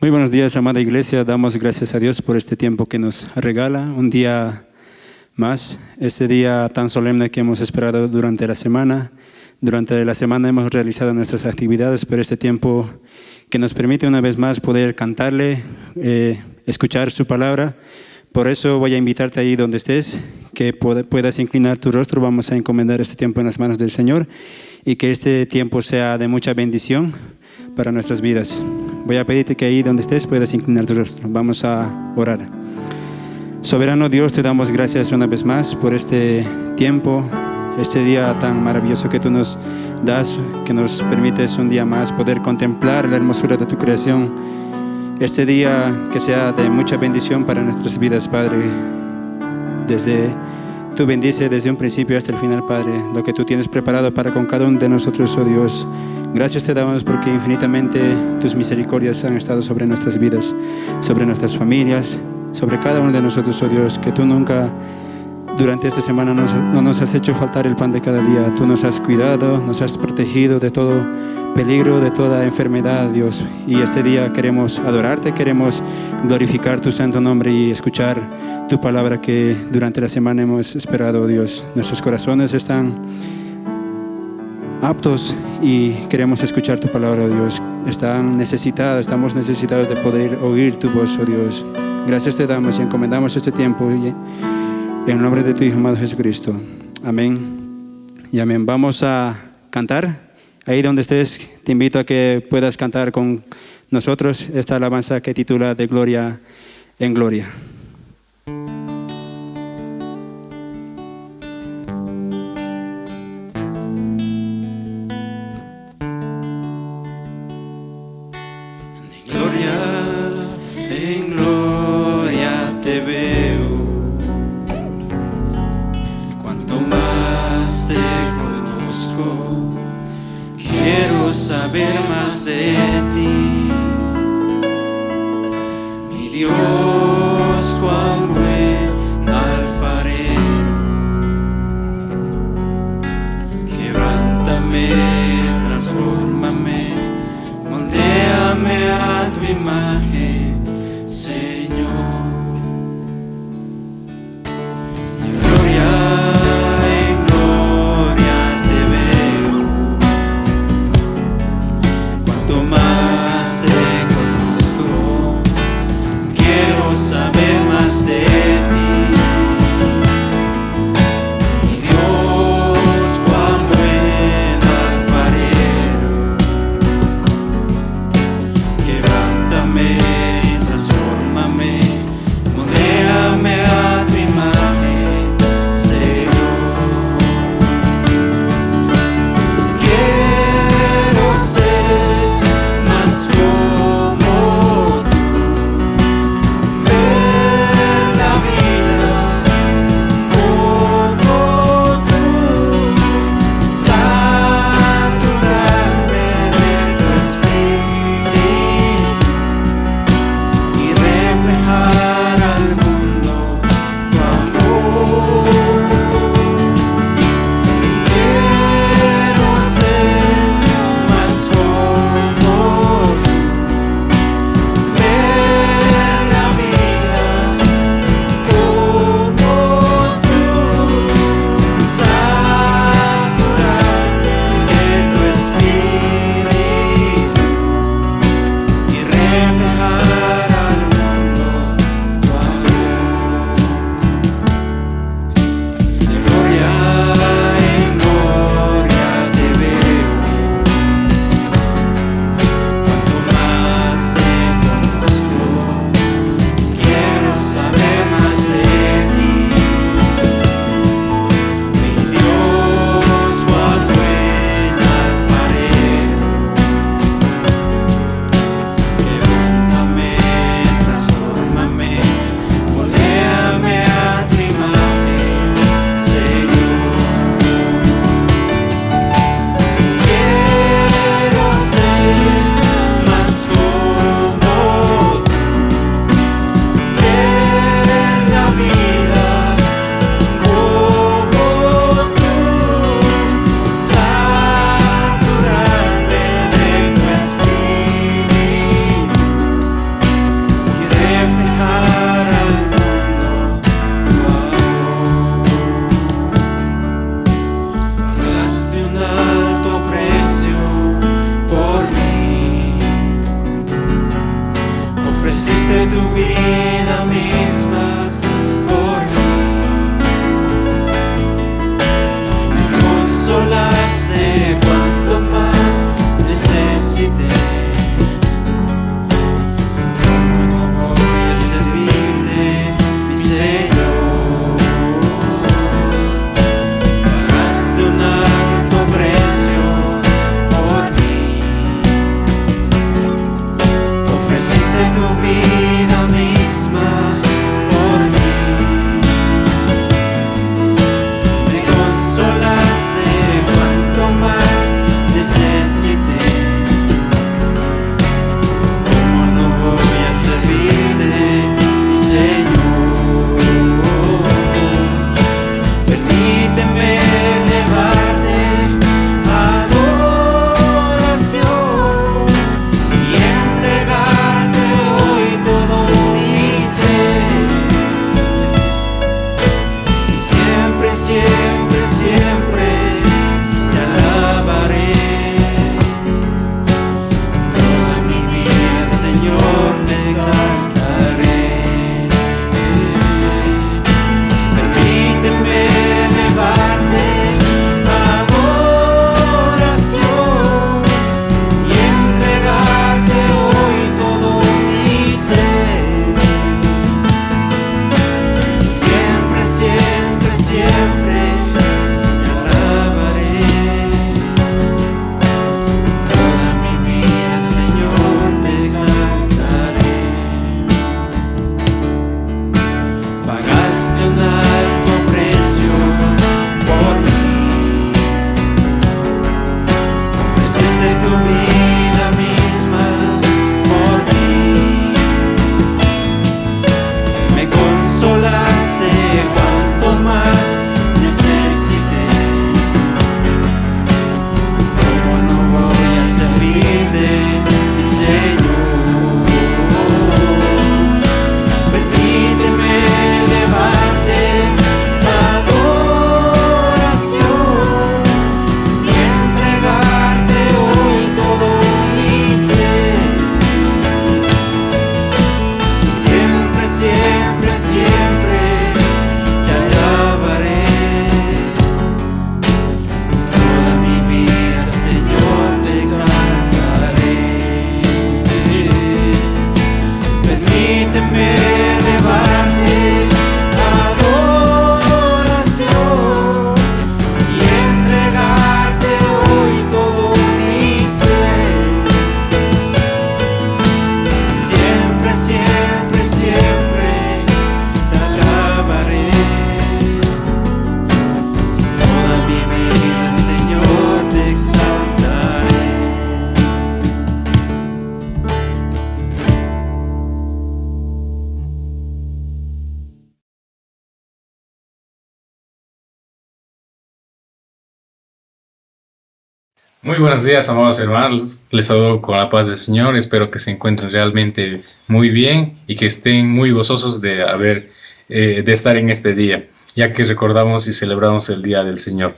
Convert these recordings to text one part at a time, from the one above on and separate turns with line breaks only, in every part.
Muy buenos días, amada iglesia. Damos gracias a Dios por este tiempo que nos regala, un día más, este día tan solemne que hemos esperado durante la semana. Durante la semana hemos realizado nuestras actividades, pero este tiempo que nos permite una vez más poder cantarle, escuchar su palabra. Por eso voy a invitarte ahí donde estés, que puedas inclinar tu rostro. Vamos a encomendar este tiempo en las manos del Señor y que este tiempo sea de mucha bendición para nuestras vidas. Voy a pedirte que ahí donde estés puedas inclinar tu rostro. Vamos a orar. Soberano Dios, te damos gracias una vez más por este tiempo, este día tan maravilloso que tú nos das, que nos permites un día más poder contemplar la hermosura de tu creación. Este día que sea de mucha bendición para nuestras vidas, Padre. Tú bendice desde un principio hasta el final, Padre, lo que tú tienes preparado para con cada uno de nosotros, oh Dios. Gracias te damos porque infinitamente tus misericordias han estado sobre nuestras vidas, sobre nuestras familias, sobre cada uno de nosotros, oh Dios, que tú nunca durante esta semana no nos has hecho faltar el pan de cada día. Tú nos has cuidado, nos has protegido de todo peligro, de toda enfermedad, Dios. Y este día queremos adorarte, queremos glorificar tu santo nombre y escuchar tu palabra que durante la semana hemos esperado, Dios. Nuestros corazones están aptos y queremos escuchar tu palabra, Dios. Estamos necesitados de poder oír tu voz, oh Dios. Gracias te damos y encomendamos este tiempo y en el nombre de tu Hijo amado Jesucristo. Amén y amén. Vamos a cantar. Ahí donde estés, te invito a que puedas cantar con nosotros esta alabanza que titula De Gloria en Gloria.
Saber más de ti, mi Dios, cuán buen alfarero. Quebrántame, transfórmame, moldéame a tu imagen, Señor. De gloria en gloria te veo. Más te conozco, quiero tu vida misma por mí. Me consolaste cuanto más necesité. ¿Cómo no voy a servirte, mi Señor? Pagaste un alto precio por mí. Ofreciste tu vida misma por mí. Me consolaste cuanto más necesité. ¿Cómo no voy a servirte, mi Señor? Permíteme elevarte a adoración y entregarte hoy todo mi ser. Y siempre, siempre, siempre te alabaré. Toda mi vida, Señor, te exaltaré. Permíteme elevarte a adoración y entregarte hoy todo mi ser. Y siempre, siempre, siempre te alabaré. Toda mi vida, Señor, te exaltaré. Pagaste un alto precio por mí. Ofreciste tu vida misma por mí. Me consolaste cuanto más necesité. ¿Cómo no voy a servirte, mi Señor? Permíteme elevarte a adoración y entregarte hoy todo mi ser. Y siempre, siempre, siempre te alabaré. Toda mi vida, Señor, te exaltaré. Permíteme elevarte a adoración y entregarte hoy todo mi ser. Siempre, siempre, siempre te alabaré. Toda mi vida, Señor, te exaltaré.
Muy buenos días, amados hermanos. Les saludo con la paz del Señor. Espero que se encuentren realmente muy bien y que estén muy gozosos de estar en este día, ya que recordamos y celebramos el Día del Señor.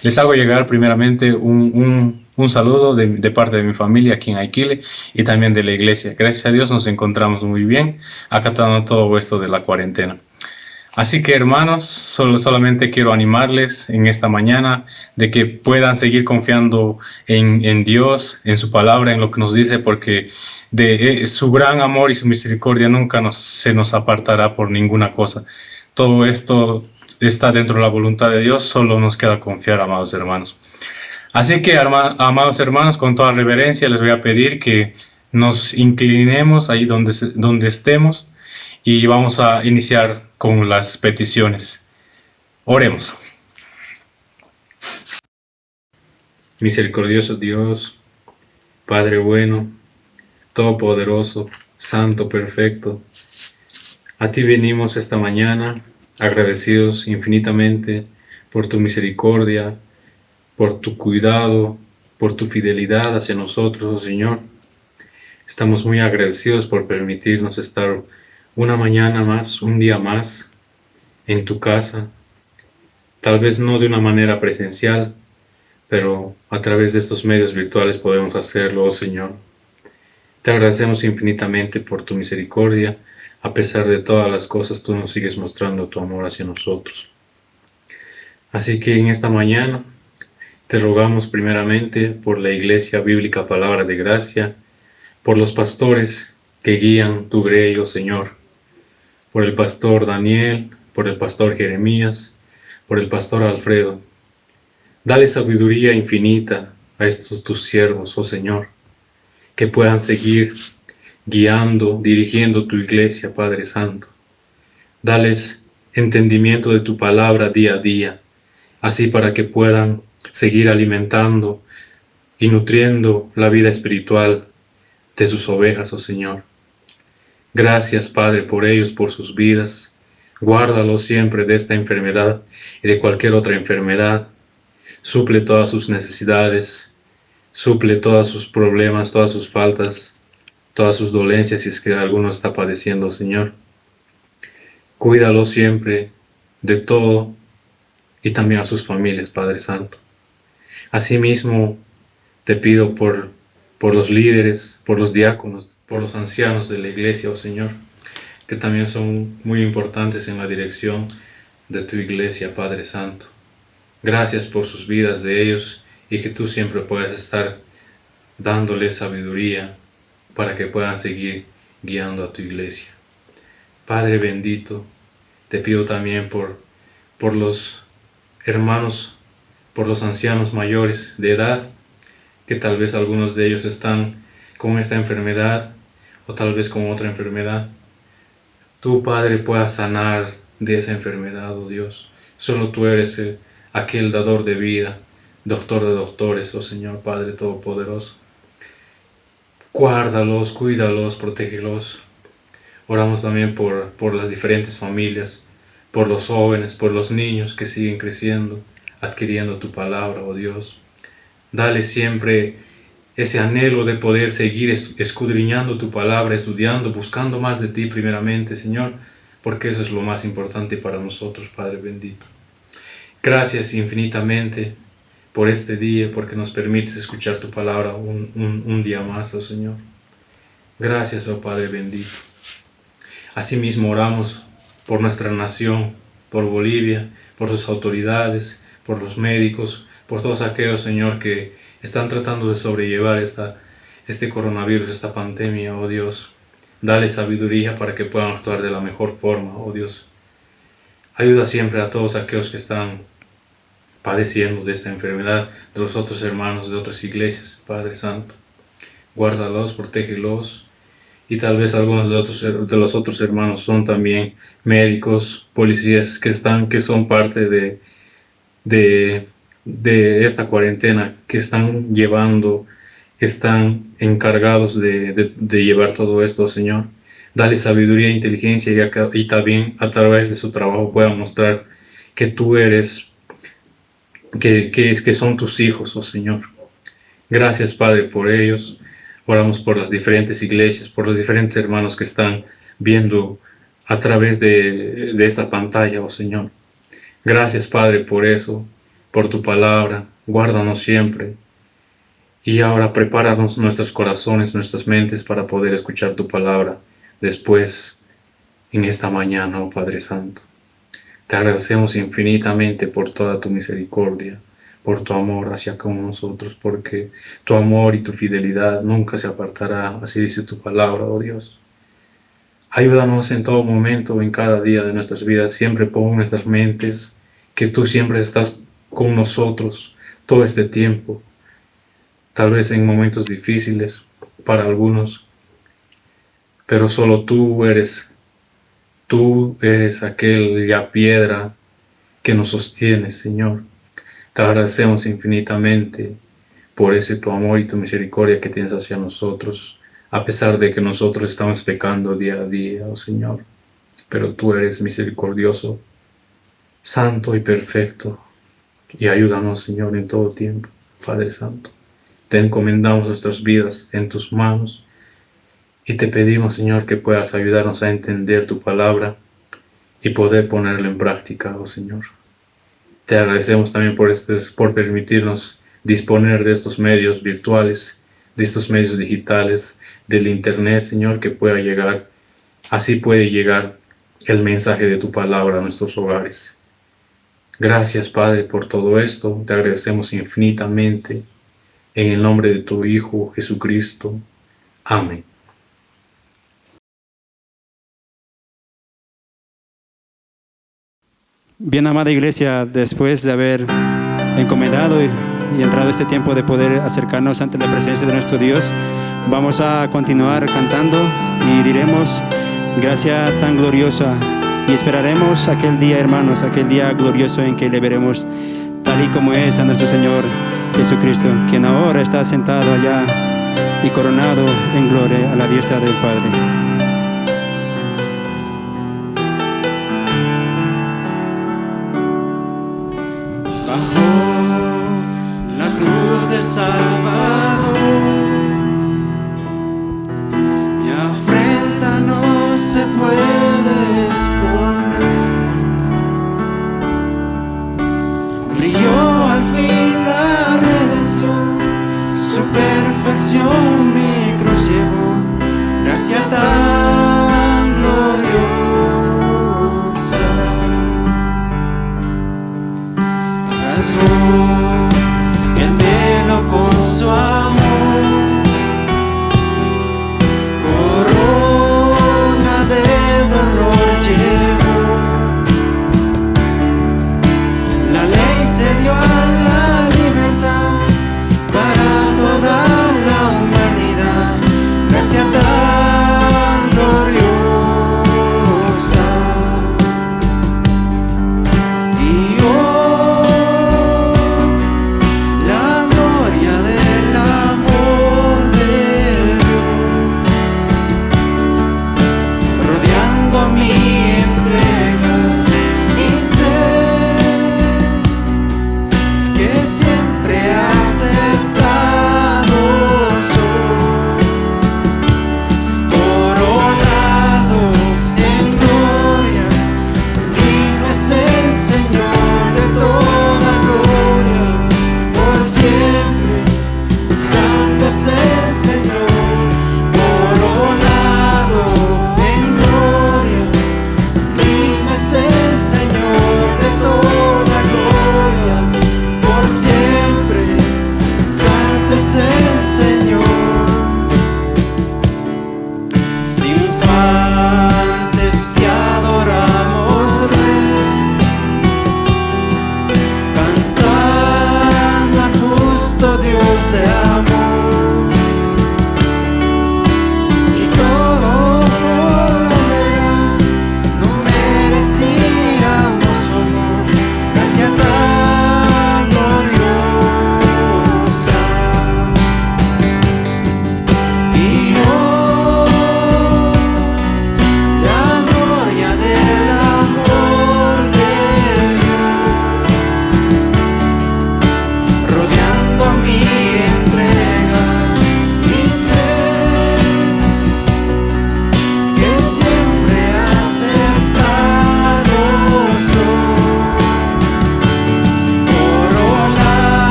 Les hago llegar primeramente un saludo de parte de mi familia aquí en Aikile y también de la iglesia. Gracias a Dios nos encontramos muy bien, acatando todo esto de la cuarentena. Así que, hermanos, solamente quiero animarles en esta mañana de que puedan seguir confiando en Dios, en su palabra, en lo que nos dice, porque de su gran amor y su misericordia nunca se nos apartará por ninguna cosa. Todo esto está dentro de la voluntad de Dios, solo nos queda confiar, amados hermanos. Así que, amados hermanos, con toda reverencia les voy a pedir que nos inclinemos ahí donde estemos y vamos a iniciar con las peticiones. Oremos. Misericordioso Dios, Padre bueno, todopoderoso, santo, perfecto, a ti venimos esta mañana agradecidos infinitamente por tu misericordia, por tu cuidado, por tu fidelidad hacia nosotros, oh Señor. Estamos muy agradecidos por permitirnos estar una mañana más, un día más en tu casa, tal vez no de una manera presencial, pero a través de estos medios virtuales podemos hacerlo, oh Señor. Te agradecemos infinitamente por tu misericordia. A pesar de todas las cosas, tú nos sigues mostrando tu amor hacia nosotros. Así que en esta mañana te rogamos primeramente por la Iglesia Bíblica Palabra de Gracia, por los pastores que guían tu grey, oh Señor, por el pastor Daniel, por el pastor Jeremías, por el pastor Alfredo. Dale sabiduría infinita a estos tus siervos, oh Señor, que puedan seguir guiando, dirigiendo tu iglesia, Padre Santo. Dales entendimiento de tu palabra día a día, así para que puedan seguir alimentando y nutriendo la vida espiritual de sus ovejas, oh Señor. Gracias, Padre, por ellos, por sus vidas. Guárdalos siempre de esta enfermedad y de cualquier otra enfermedad. Suple todas sus necesidades, suple todos sus problemas, todas sus faltas, todas sus dolencias, si es que alguno está padeciendo, Señor. Cuídalo siempre de todo y también a sus familias, Padre Santo. Asimismo, te pido por los líderes, por los diáconos, por los ancianos de la iglesia, oh Señor, que también son muy importantes en la dirección de tu iglesia, Padre Santo. Gracias por sus vidas de ellos y que tú siempre puedas estar dándoles sabiduría para que puedan seguir guiando a tu iglesia. Padre bendito, te pido también por los hermanos, por los ancianos mayores de edad, que tal vez algunos de ellos están con esta enfermedad o tal vez con otra enfermedad. Tú, Padre, puedas sanar de esa enfermedad, oh Dios. Solo tú eres aquel dador de vida, doctor de doctores, oh Señor Padre Todopoderoso. Guárdalos, cuídalos, protégelos. Oramos también por las diferentes familias, por los jóvenes, por los niños que siguen creciendo, adquiriendo tu palabra, oh Dios. Dale siempre ese anhelo de poder seguir escudriñando tu palabra, estudiando, buscando más de ti primeramente, Señor, porque eso es lo más importante para nosotros, Padre bendito. Gracias infinitamente por este día, porque nos permites escuchar tu palabra un día más, oh Señor. Gracias, oh Padre bendito. Asimismo oramos por nuestra nación, por Bolivia, por sus autoridades, por los médicos, por todos aquellos, Señor, que están tratando de sobrellevar este coronavirus, esta pandemia, oh Dios. Dale sabiduría para que puedan actuar de la mejor forma, oh Dios. Ayuda siempre a todos aquellos que están padeciendo de esta enfermedad, de los otros hermanos de otras iglesias, Padre Santo. Guárdalos, protégelos. Y tal vez algunos de los otros hermanos son también médicos, policías que son parte de esta cuarentena, que están encargados de llevar todo esto, Señor. Dale sabiduría e inteligencia y también a través de su trabajo puedan mostrar que tú eres, que son tus hijos, oh Señor. Gracias, Padre, por ellos. Oramos por las diferentes iglesias, por los diferentes hermanos que están viendo a través de esta pantalla, oh Señor. Gracias, Padre, por eso, por tu palabra. Guárdanos siempre. Y ahora prepáranos nuestros corazones, nuestras mentes para poder escuchar tu palabra después en esta mañana, oh Padre Santo. Te agradecemos infinitamente por toda tu misericordia, por tu amor hacia con nosotros, porque tu amor y tu fidelidad nunca se apartará, así dice tu palabra, oh Dios. Ayúdanos en todo momento, en cada día de nuestras vidas, siempre pon en nuestras mentes que tú siempre estás con nosotros todo este tiempo, tal vez en momentos difíciles para algunos, pero solo tú eres aquella piedra que nos sostiene, Señor. Te agradecemos infinitamente por ese tu amor y tu misericordia que tienes hacia nosotros, a pesar de que nosotros estamos pecando día a día, oh Señor. Pero tú eres misericordioso, santo y perfecto, y ayúdanos, Señor, en todo tiempo, Padre Santo. Te encomendamos nuestras vidas en tus manos y te pedimos, Señor, que puedas ayudarnos a entender tu palabra y poder ponerla en práctica, oh Señor. Te agradecemos también por permitirnos disponer de estos medios virtuales de estos medios digitales, del internet, Señor, que pueda llegar, así puede llegar el mensaje de tu palabra a nuestros hogares. Gracias, Padre, por todo esto. Te agradecemos infinitamente. En el nombre de tu Hijo, Jesucristo. Amén.
Bien, amada iglesia, después de haber encomendado y entrado este tiempo de poder acercarnos ante la presencia de nuestro Dios, vamos a continuar cantando y diremos: gracia tan gloriosa, y esperaremos aquel día, hermanos, aquel día glorioso en que le veremos tal y como es a nuestro Señor Jesucristo, quien ahora está sentado allá y coronado en gloria a la diestra del Padre.
Salvador, mi afrenta no se puede esconder. Brilló al fin la redención, su perfección mi cruz llevó. Gracia tan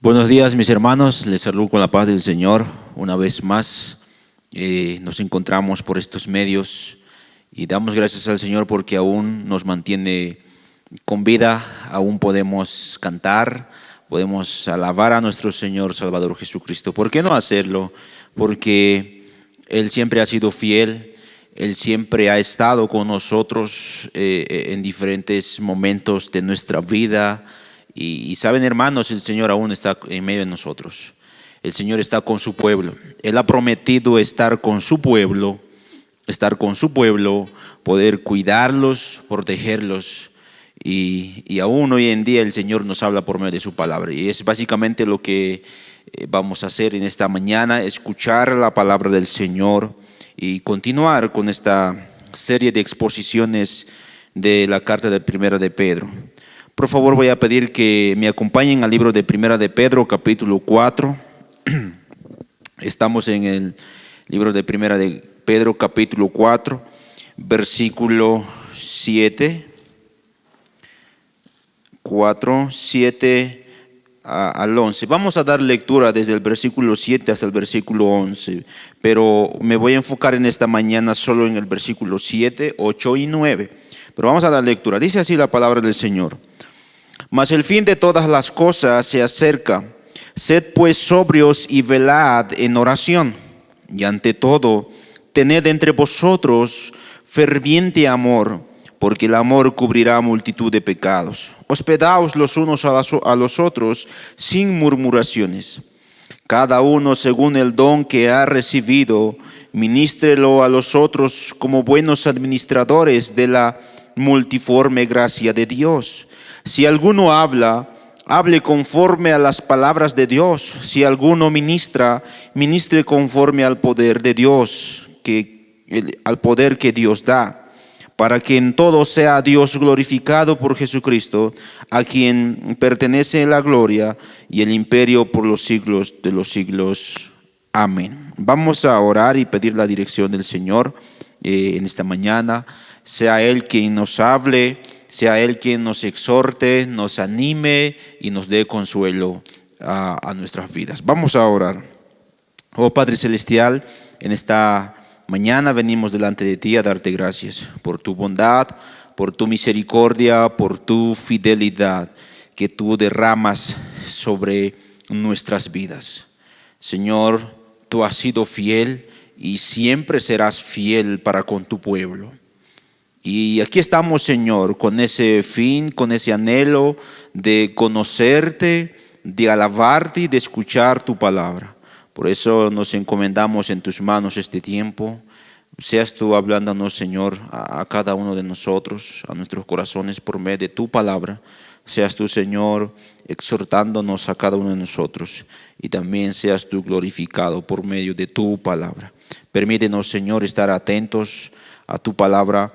Buenos días, mis hermanos, les saludo con la paz del Señor. Una vez más nos encontramos por estos medios y damos gracias al Señor porque aún nos mantiene con vida, aún podemos cantar, podemos alabar a nuestro Señor Salvador Jesucristo. ¿Por qué no hacerlo? Porque Él siempre ha sido fiel, Él siempre ha estado con nosotros en diferentes momentos de nuestra vida. Y saben, hermanos, el Señor aún está en medio de nosotros. El Señor está con su pueblo. Él ha prometido estar con su pueblo, poder cuidarlos, protegerlos. Y aún hoy en día el Señor nos habla por medio de su palabra. Y es básicamente lo que vamos a hacer en esta mañana, escuchar la palabra del Señor y continuar con esta serie de exposiciones de la carta de Primera de Pedro. Por favor, voy a pedir que me acompañen al libro de Primera de Pedro, capítulo 4. Estamos en el libro de Primera de Pedro, capítulo 4, versículo 7. 7 al 11. Vamos a dar lectura desde el versículo 7 hasta el versículo 11, pero me voy a enfocar en esta mañana solo en el versículo 7, 8 y 9. Pero vamos a dar lectura. Dice así la palabra del Señor. Mas el fin de todas las cosas se acerca. Sed pues sobrios y velad en oración. Y ante todo, tened entre vosotros ferviente amor, porque el amor cubrirá multitud de pecados. Hospedaos los unos a los otros sin murmuraciones. Cada uno según el don que ha recibido, ministrelo a los otros como buenos administradores de la multiforme gracia de Dios. Si alguno habla, hable conforme a las palabras de Dios. Si alguno ministra, ministre conforme al poder de Dios, al poder que Dios da, para que en todo sea Dios glorificado por Jesucristo, a quien pertenece la gloria y el imperio por los siglos de los siglos. Amén. Vamos a orar y pedir la dirección del Señor en esta mañana. Sea Él quien nos hable, sea Él quien nos exhorte, nos anime y nos dé consuelo a nuestras vidas. Vamos a orar. Oh Padre Celestial, en esta mañana venimos delante de ti a darte gracias por tu bondad, por tu misericordia, por tu fidelidad que tú derramas sobre nuestras vidas. Señor, tú has sido fiel y siempre serás fiel para con tu pueblo. Y aquí estamos, Señor, con ese fin, con ese anhelo de conocerte, de alabarte y de escuchar tu palabra. Por eso nos encomendamos en tus manos este tiempo. Seas tú hablándonos, Señor, a cada uno de nosotros, a nuestros corazones por medio de tu palabra. Seas tú, Señor, exhortándonos a cada uno de nosotros. Y también seas tú glorificado por medio de tu palabra. Permítenos, Señor, estar atentos a tu palabra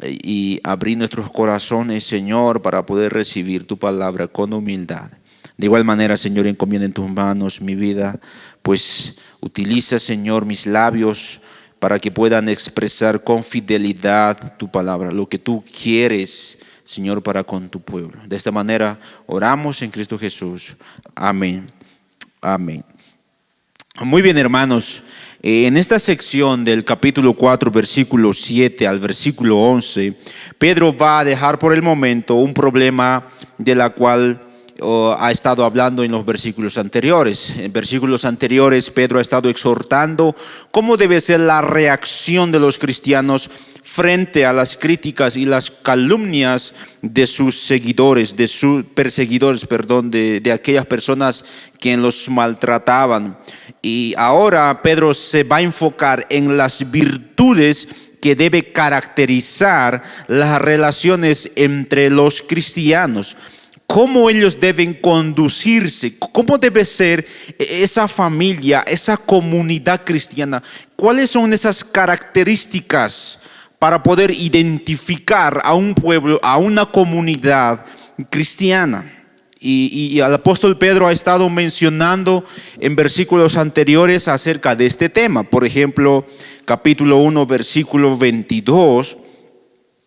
y abrir nuestros corazones, Señor, para poder recibir tu palabra con humildad. De igual manera, Señor, encomiendo en tus manos mi vida, pues utiliza, Señor, mis labios para que puedan expresar con fidelidad tu palabra, lo que tú quieres, Señor, para con tu pueblo. De esta manera oramos en Cristo Jesús. Amén. Amén. Muy bien, hermanos. En esta sección del capítulo 4, versículo 7 al versículo 11, Pedro va a dejar por el momento un problema de la cual ha estado hablando en los versículos anteriores. En versículos anteriores, Pedro ha estado exhortando cómo debe ser la reacción de los cristianos frente a las críticas y las calumnias de sus seguidores, de sus perseguidores, de aquellas personas que los maltrataban. Y ahora Pedro se va a enfocar en las virtudes que debe caracterizar las relaciones entre los cristianos. Cómo ellos deben conducirse, cómo debe ser esa familia, esa comunidad cristiana. ¿Cuáles son esas características para poder identificar a un pueblo, a una comunidad cristiana? Y el apóstol Pedro ha estado mencionando en versículos anteriores acerca de este tema. Por ejemplo, capítulo 1, versículo 22.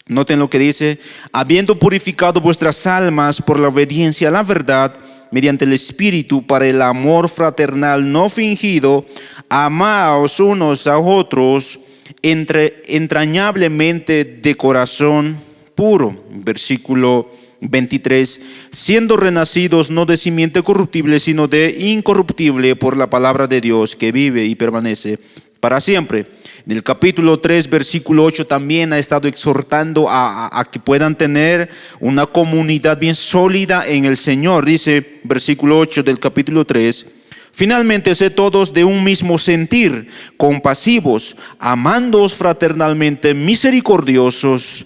Noten lo que dice: habiendo purificado vuestras almas por la obediencia a la verdad, mediante el Espíritu para el amor fraternal no fingido. Amaos unos a otros entrañablemente de corazón puro. Versículo 23, siendo renacidos no de simiente corruptible, sino de incorruptible por la palabra de Dios que vive y permanece para siempre. En el capítulo 3, versículo 8 también ha estado exhortando a que puedan tener una comunidad bien sólida en el Señor. Dice versículo 8 del capítulo 3, finalmente, sed todos de un mismo sentir, compasivos, amándoos fraternalmente, misericordiosos,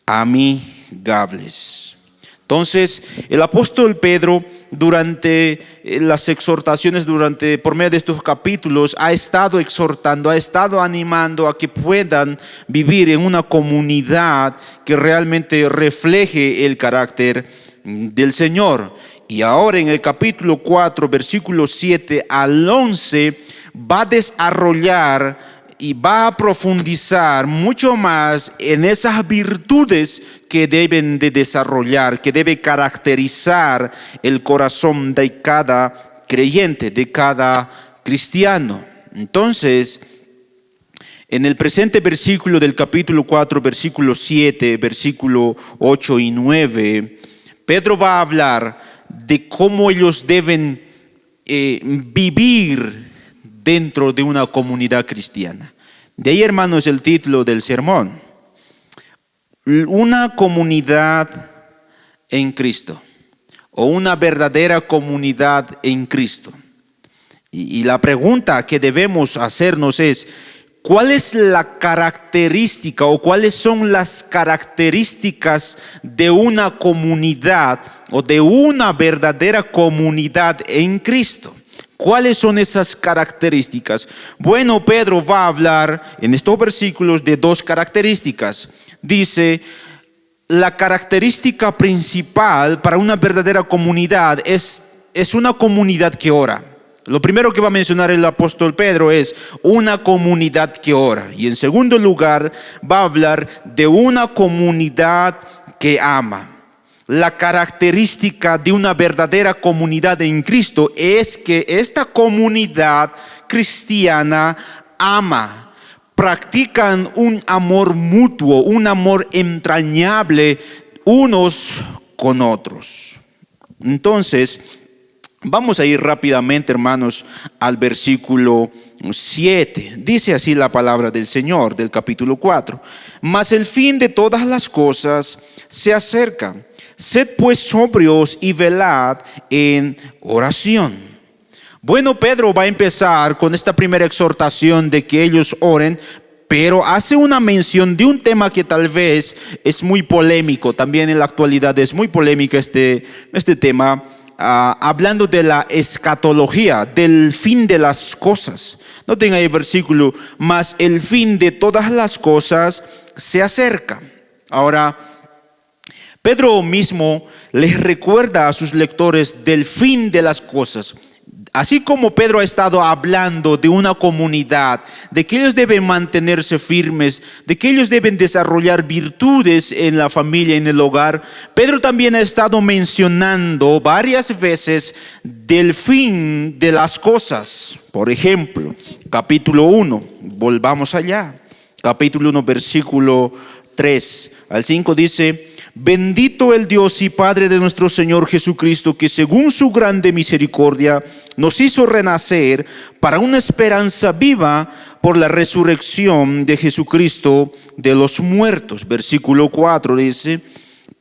amigables. Entonces, el apóstol Pedro, durante las exhortaciones, por medio de estos capítulos, ha estado exhortando, ha estado animando a que puedan vivir en una comunidad que realmente refleje el carácter del Señor. Y ahora en el capítulo 4, versículos 7 al 11, va a desarrollar y va a profundizar mucho más en esas virtudes que deben de desarrollar, que debe caracterizar el corazón de cada creyente, de cada cristiano. Entonces, en el presente versículo del capítulo 4, versículo 7, versículo 8 y 9, Pedro va a hablar de cómo ellos deben vivir dentro de una comunidad cristiana. De ahí, hermanos, el título del sermón: una comunidad en Cristo, o una verdadera comunidad en Cristo. Y la pregunta que debemos hacernos es: ¿cuál es la característica o cuáles son las características de una comunidad o de una verdadera comunidad en Cristo? ¿Cuáles son esas características? Bueno, Pedro va a hablar en estos versículos de dos características. Dice, la característica principal para una verdadera comunidad es una comunidad que ora. Lo primero que va a mencionar el apóstol Pedro es una comunidad que ora. Y en segundo lugar va a hablar de una comunidad que ama. La característica de una verdadera comunidad en Cristo es que esta comunidad cristiana ama, practican un amor mutuo, un amor entrañable unos con otros. Entonces, vamos a ir rápidamente, hermanos, al versículo 7. Dice así la palabra del Señor, del capítulo 4. Mas el fin de todas las cosas se acerca. Sed pues sobrios y velad en oración. Bueno, Pedro va a empezar con esta primera exhortación de que ellos oren, pero hace una mención de un tema que tal vez es muy polémico. También en la actualidad es muy polémico este tema, hablando de la escatología, del fin de las cosas. Noten ahí el versículo: mas el fin de todas las cosas se acerca. Ahora, Pedro mismo les recuerda a sus lectores del fin de las cosas. Así como Pedro ha estado hablando de una comunidad, de que ellos deben mantenerse firmes, de que ellos deben desarrollar virtudes en la familia, en el hogar, Pedro también ha estado mencionando varias veces del fin de las cosas. Por ejemplo, capítulo 1, volvamos allá. Capítulo 1, versículo 3 al 5 dice: bendito el Dios y Padre de nuestro Señor Jesucristo, que según su grande misericordia nos hizo renacer para una esperanza viva por la resurrección de Jesucristo de los muertos. Versículo 4 dice: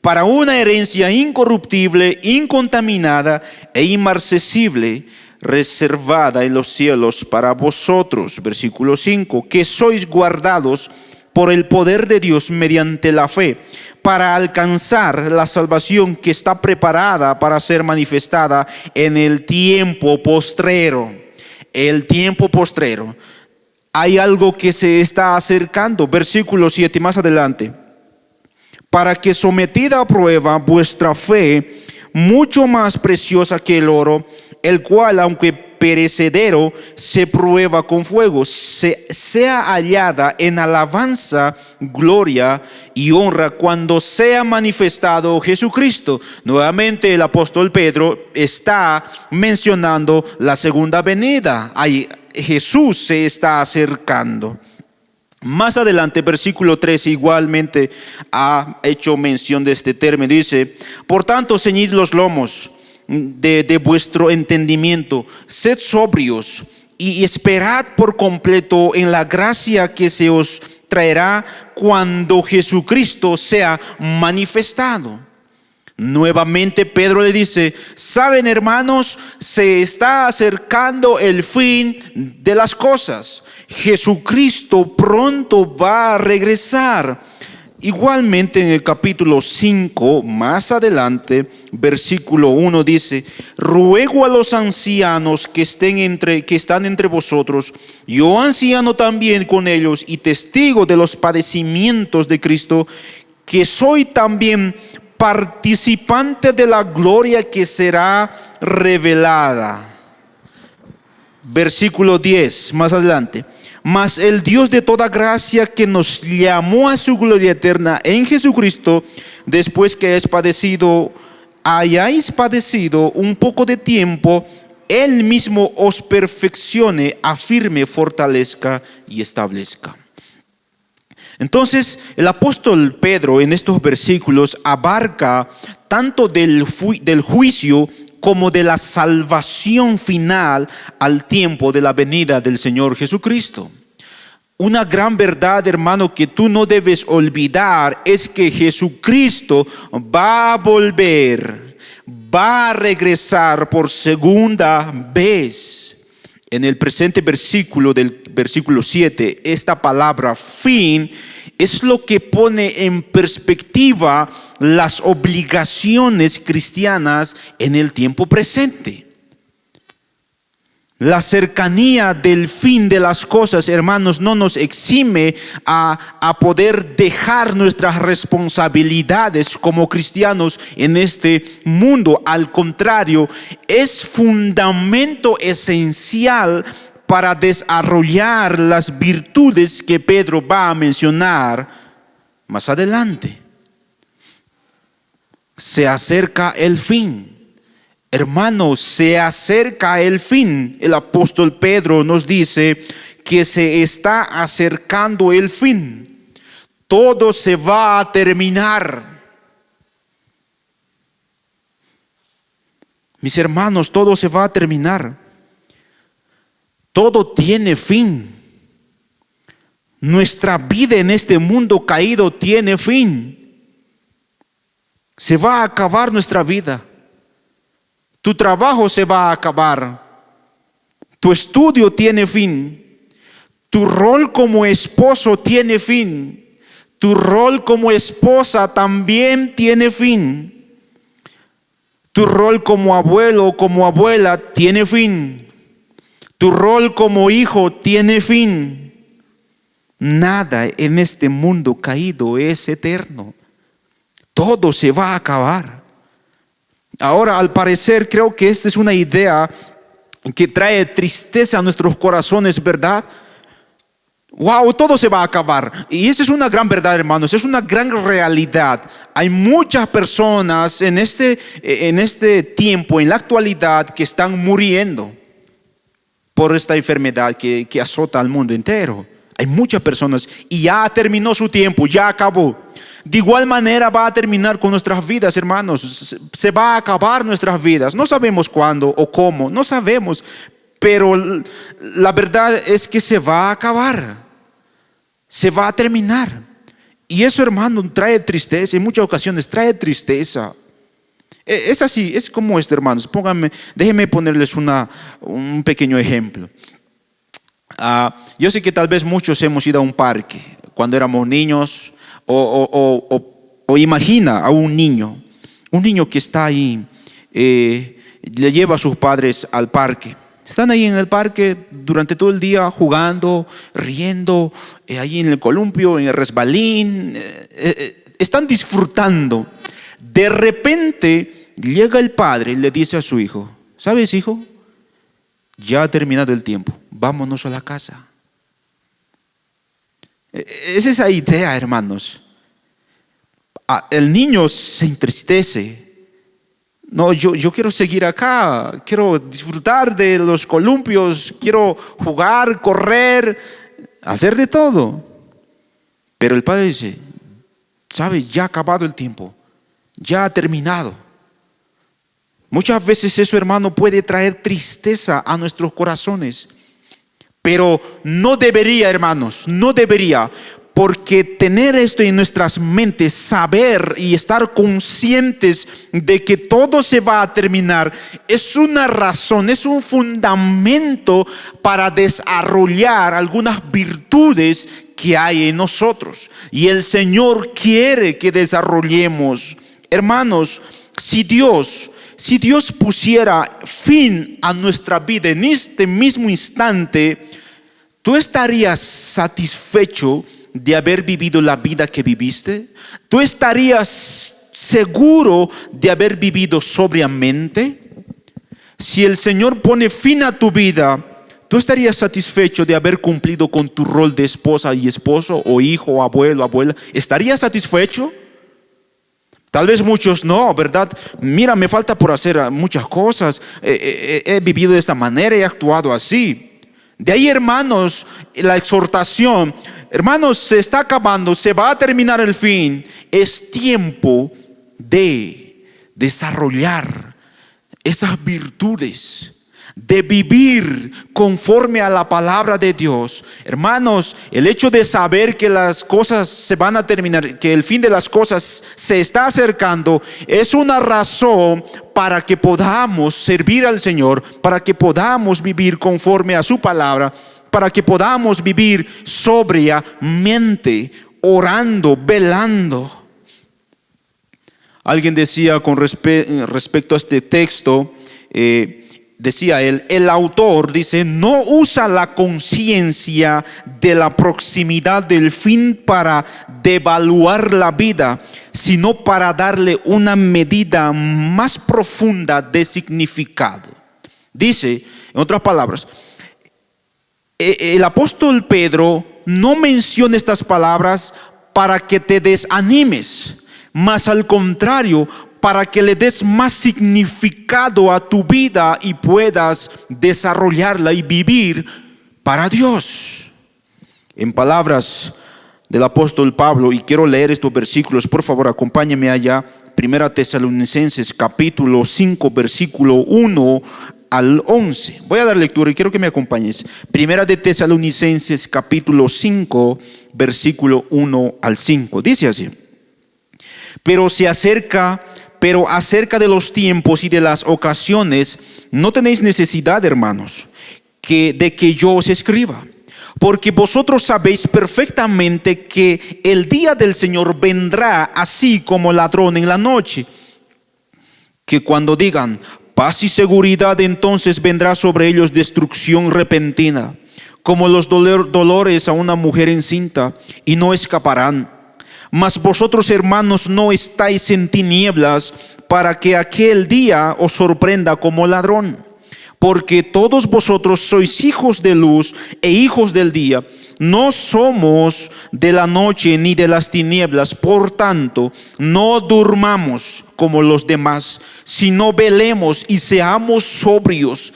para una herencia incorruptible, incontaminada e inmarcesible, reservada en los cielos para vosotros. Versículo 5: que sois guardados por el poder de Dios mediante la fe, para alcanzar la salvación que está preparada para ser manifestada en el tiempo postrero. El tiempo postrero. Hay algo que se está acercando. Versículo 7, más adelante: para que sometida a prueba vuestra fe, mucho más preciosa que el oro, el cual, aunque perecedero se prueba con fuego, sea hallada en alabanza, gloria y honra cuando sea manifestado Jesucristo. Nuevamente el apóstol Pedro está mencionando la segunda venida. Ahí Jesús se está acercando. Más adelante, versículo 13, igualmente ha hecho mención de este término. Dice: por tanto, ceñid los lomos de vuestro entendimiento, sed sobrios y esperad por completo en la gracia que se os traerá cuando Jesucristo sea manifestado. Nuevamente Pedro le dice: saben, hermanos, se está acercando el fin de las cosas. Jesucristo pronto va a regresar. Igualmente en el capítulo 5, más adelante, versículo 1 dice: ruego a los ancianos que están entre vosotros, yo anciano también con ellos y testigo de los padecimientos de Cristo, que soy también participante de la gloria que será revelada. Versículo 10, más adelante: mas el Dios de toda gracia, que nos llamó a su gloria eterna en Jesucristo, después que hayáis padecido un poco de tiempo, Él mismo os perfeccione, afirme, fortalezca y establezca. Entonces el apóstol Pedro en estos versículos abarca tanto del juicio como de la salvación final al tiempo de la venida del Señor Jesucristo. Una gran verdad, hermano, que tú no debes olvidar es que Jesucristo va a volver, va a regresar por segunda vez. En el presente versículo del versículo 7, esta palabra fin es lo que pone en perspectiva las obligaciones cristianas en el tiempo presente. La cercanía del fin de las cosas, hermanos, no nos exime a poder dejar nuestras responsabilidades como cristianos en este mundo. Al contrario, es fundamento esencial para desarrollar las virtudes que Pedro va a mencionar más adelante. Se acerca el fin. Hermanos, se acerca el fin. El apóstol Pedro nos dice que se está acercando el fin. Todo se va a terminar. Mis hermanos, todo se va a terminar. Todo tiene fin. Nuestra vida en este mundo caído tiene fin. Se va a acabar nuestra vida. Tu trabajo se va a acabar. Tu estudio tiene fin. Tu rol como esposo tiene fin. Tu rol como esposa también tiene fin. Tu rol como abuelo o como abuela tiene fin. Tu rol como hijo tiene fin. Nada en este mundo caído es eterno. Todo se va a acabar. Ahora, al parecer, creo que esta es una idea que trae tristeza a nuestros corazones, ¿verdad? Wow, todo se va a acabar. Y esa es una gran verdad, hermanos. Es una gran realidad. Hay muchas personas en este tiempo, en la actualidad, que están muriendo por esta enfermedad que azota al mundo entero. Hay muchas personas y ya terminó su tiempo, ya acabó. De igual manera va a terminar con nuestras vidas, hermanos. Se va a acabar nuestras vidas. No sabemos cuándo o cómo, no sabemos. Pero la verdad es que se va a acabar. Se va a terminar. Y eso, hermano, trae tristeza. En muchas ocasiones trae tristeza. Es así, es como esto, hermanos. Déjenme ponerles un pequeño ejemplo. Yo sé que tal vez muchos hemos ido a un parque cuando éramos niños. O imagina a un niño que está ahí, le lleva a sus padres al parque. Están ahí en el parque durante todo el día jugando, riendo, ahí en el columpio, en el resbalín, están disfrutando. De repente llega el padre y le dice a su hijo: ¿sabes, hijo? ya ha terminado el tiempo, vámonos a la casa. Es esa idea, hermanos. El niño se entristece. No, yo quiero seguir acá, quiero disfrutar de los columpios, quiero jugar, correr, hacer de todo. Pero el padre dice, ¿sabes? Ya ha acabado el tiempo, ya ha terminado. Muchas veces eso, hermano, puede traer tristeza a nuestros corazones. Pero no debería, hermanos, no debería. Porque tener esto en nuestras mentes, saber y estar conscientes de que todo se va a terminar, es una razón, es un fundamento para desarrollar algunas virtudes que hay en nosotros. Y el Señor quiere que desarrollemos. Hermanos, si Dios pusiera fin a nuestra vida en este mismo instante, ¿tú estarías satisfecho de haber vivido la vida que viviste? ¿Tú estarías seguro de haber vivido sobriamente? Si el Señor pone fin a tu vida, ¿tú estarías satisfecho de haber cumplido con tu rol de esposa y esposo, o hijo, o abuelo, abuela? ¿Estarías satisfecho? Tal vez muchos no, ¿verdad? Mira, me falta por hacer muchas cosas. He vivido de esta manera, he actuado así. De ahí, hermanos, la exhortación. Hermanos, se está acabando, se va a terminar el fin. Es tiempo de desarrollar esas virtudes, de vivir conforme a la palabra de Dios. Hermanos, el hecho de saber que las cosas se van a terminar, que el fin de las cosas se está acercando, es una razón para que podamos servir al Señor, para que podamos vivir conforme a su palabra, para que podamos vivir sobriamente, orando, velando. Alguien decía con respecto a este texto, decía él, el autor dice, no usa la conciencia de la proximidad del fin para devaluar la vida, sino para darle una medida más profunda de significado. Dice, en otras palabras, el apóstol Pedro no menciona estas palabras para que te desanimes, más al contrario, para que le des más significado a tu vida y puedas desarrollarla y vivir para Dios. En palabras del apóstol Pablo, y quiero leer estos versículos, por favor acompáñame allá, 1 Tesalonicenses capítulo 5 versículo 1 al 11. Voy a dar lectura y quiero que me acompañes. 1 Tesalonicenses capítulo 5 versículo 1 al 5. Dice así: Pero acerca de los tiempos y de las ocasiones, no tenéis necesidad, hermanos, de que yo os escriba. Porque vosotros sabéis perfectamente que el día del Señor vendrá así como ladrón en la noche. Que cuando digan paz y seguridad, entonces vendrá sobre ellos destrucción repentina, como los dolores a una mujer encinta, y no escaparán. Mas vosotros, hermanos, no estáis en tinieblas para que aquel día os sorprenda como ladrón. Porque todos vosotros sois hijos de luz e hijos del día. No somos de la noche ni de las tinieblas. Por tanto, no durmamos como los demás, sino velemos y seamos sobrios.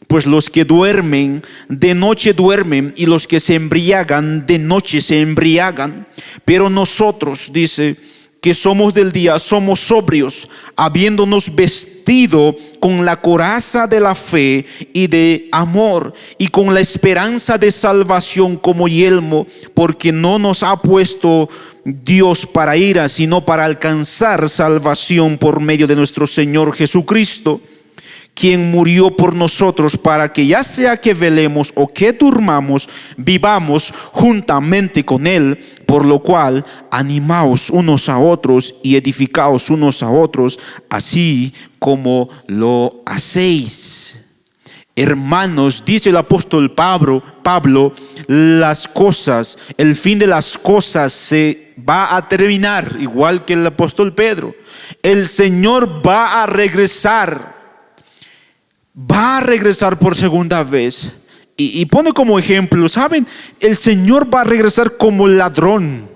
Pues los que duermen, de noche duermen, y los que se embriagan, de noche se embriagan. Pero nosotros, dice, que somos del día, somos sobrios, habiéndonos vestido con la coraza de la fe y de amor, y con la esperanza de salvación como yelmo, porque no nos ha puesto Dios para ira, sino para alcanzar salvación por medio de nuestro Señor Jesucristo, quien murió por nosotros, para que ya sea que velemos o que durmamos, vivamos juntamente con Él. Por lo cual, animaos unos a otros y edificaos unos a otros, así como lo hacéis. Hermanos, dice el apóstol Pablo, las cosas, el fin de las cosas se va a terminar, igual que el apóstol Pedro. El Señor va a regresar. va a regresar por segunda vez. Y pone como ejemplo, ¿saben? El Señor va a regresar como ladrón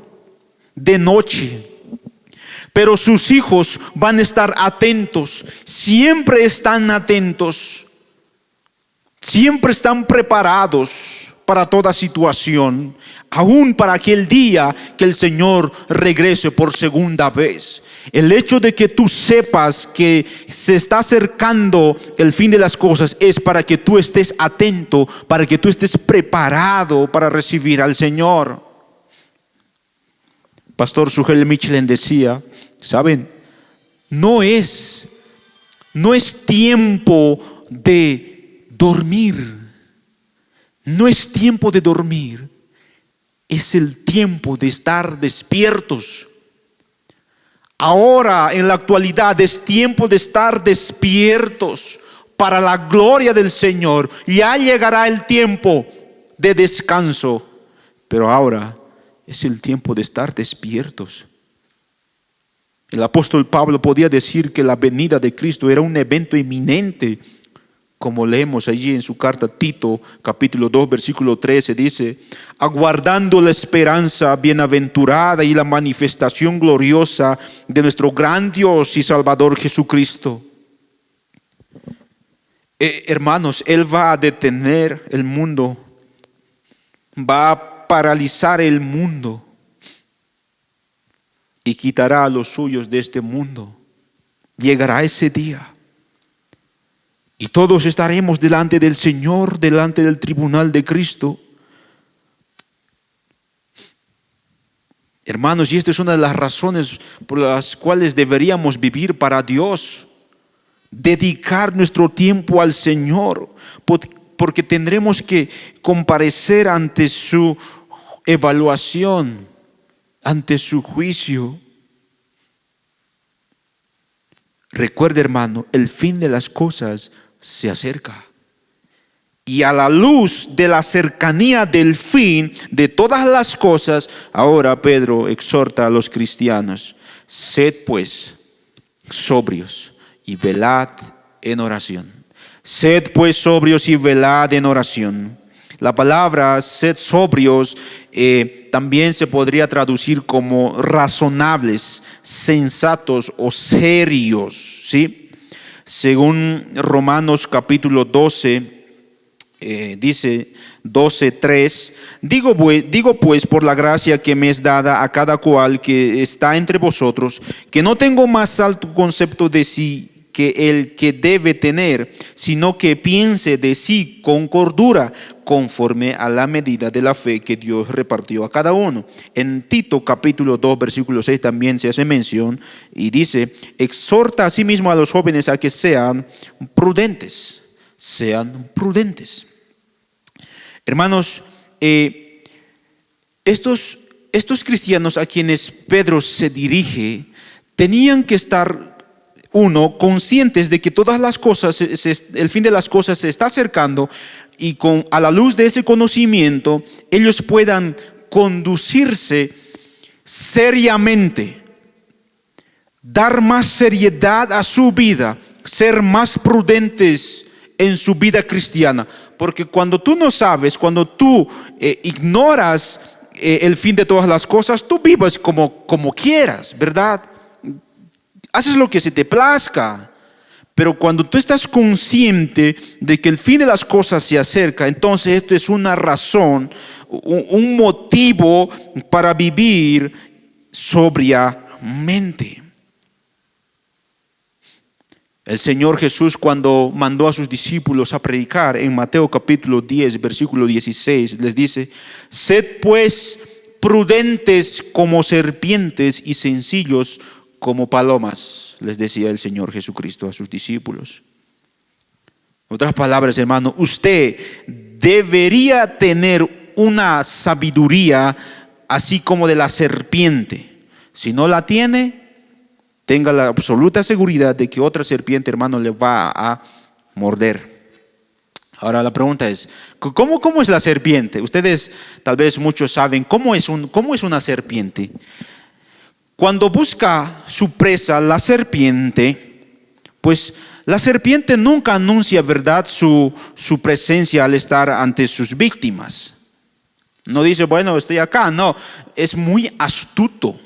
de noche. Pero sus hijos van a estar atentos, siempre están atentos, siempre están preparados para toda situación, aún para aquel día que el Señor regrese por segunda vez. El hecho de que tú sepas que se está acercando el fin de las cosas es para que tú estés atento, para que tú estés preparado para recibir al Señor. Pastor Sugel Michelin decía, ¿saben? No es tiempo de dormir. No es tiempo de dormir. Es el tiempo de estar despiertos. Ahora, en la actualidad, es tiempo de estar despiertos para la gloria del Señor. Ya llegará el tiempo de descanso, pero ahora es el tiempo de estar despiertos. El apóstol Pablo podía decir que la venida de Cristo era un evento inminente, como leemos allí en su carta a Tito, capítulo 2, versículo 13, dice: aguardando la esperanza bienaventurada y la manifestación gloriosa de nuestro gran Dios y Salvador Jesucristo. Hermanos, Él va a detener el mundo, va a paralizar el mundo y quitará a los suyos de este mundo. Llegará ese día y todos estaremos delante del Señor, delante del tribunal de Cristo. Hermanos, y esta es una de las razones por las cuales deberíamos vivir para Dios, dedicar nuestro tiempo al Señor, porque tendremos que comparecer ante su evaluación, ante su juicio. Recuerde, hermano, el fin de las cosas se acerca. Y a la luz de la cercanía del fin de todas las cosas, ahora Pedro exhorta a los cristianos: sed pues sobrios y velad en oración. Sed pues sobrios y velad en oración. La palabra sed sobrios también se podría traducir como razonables, sensatos o serios, ¿sí? Según Romanos capítulo 12, dice 12:3, digo pues por la gracia que me es dada a cada cual que está entre vosotros, que no tengo más alto concepto de sí que el que debe tener, sino que piense de sí con cordura, conforme a la medida de la fe que Dios repartió a cada uno. En Tito capítulo 2 versículo 6 también se hace mención y dice: exhorta a sí mismo a los jóvenes a que sean prudentes. Sean prudentes. Hermanos, estos cristianos a quienes Pedro se dirige tenían que estar, uno, conscientes de que todas las cosas, el fin de las cosas se está acercando, y a la luz de ese conocimiento ellos puedan conducirse seriamente, dar más seriedad a su vida, ser más prudentes en su vida cristiana. Porque cuando tú no sabes, cuando tú ignoras el fin de todas las cosas, tú vives como quieras, ¿verdad? Haces lo que se te plazca. Pero cuando tú estás consciente de que el fin de las cosas se acerca, entonces esto es una razón, un motivo para vivir sobriamente. El Señor Jesús, cuando mandó a sus discípulos a predicar en Mateo capítulo 10 versículo 16, les dice: sed pues prudentes como serpientes y sencillos como palomas, les decía el Señor Jesucristo a sus discípulos. En otras palabras, hermano, usted debería tener una sabiduría así como de la serpiente. Si no la tiene, tenga la absoluta seguridad de que otra serpiente, hermano, le va a morder. Ahora la pregunta es, ¿cómo es la serpiente? Ustedes tal vez muchos saben cómo es una serpiente. Cuando busca su presa, la serpiente Pues la serpiente nunca anuncia, ¿verdad?, su presencia al estar ante sus víctimas. No dice, bueno, estoy acá. No, es muy astuto.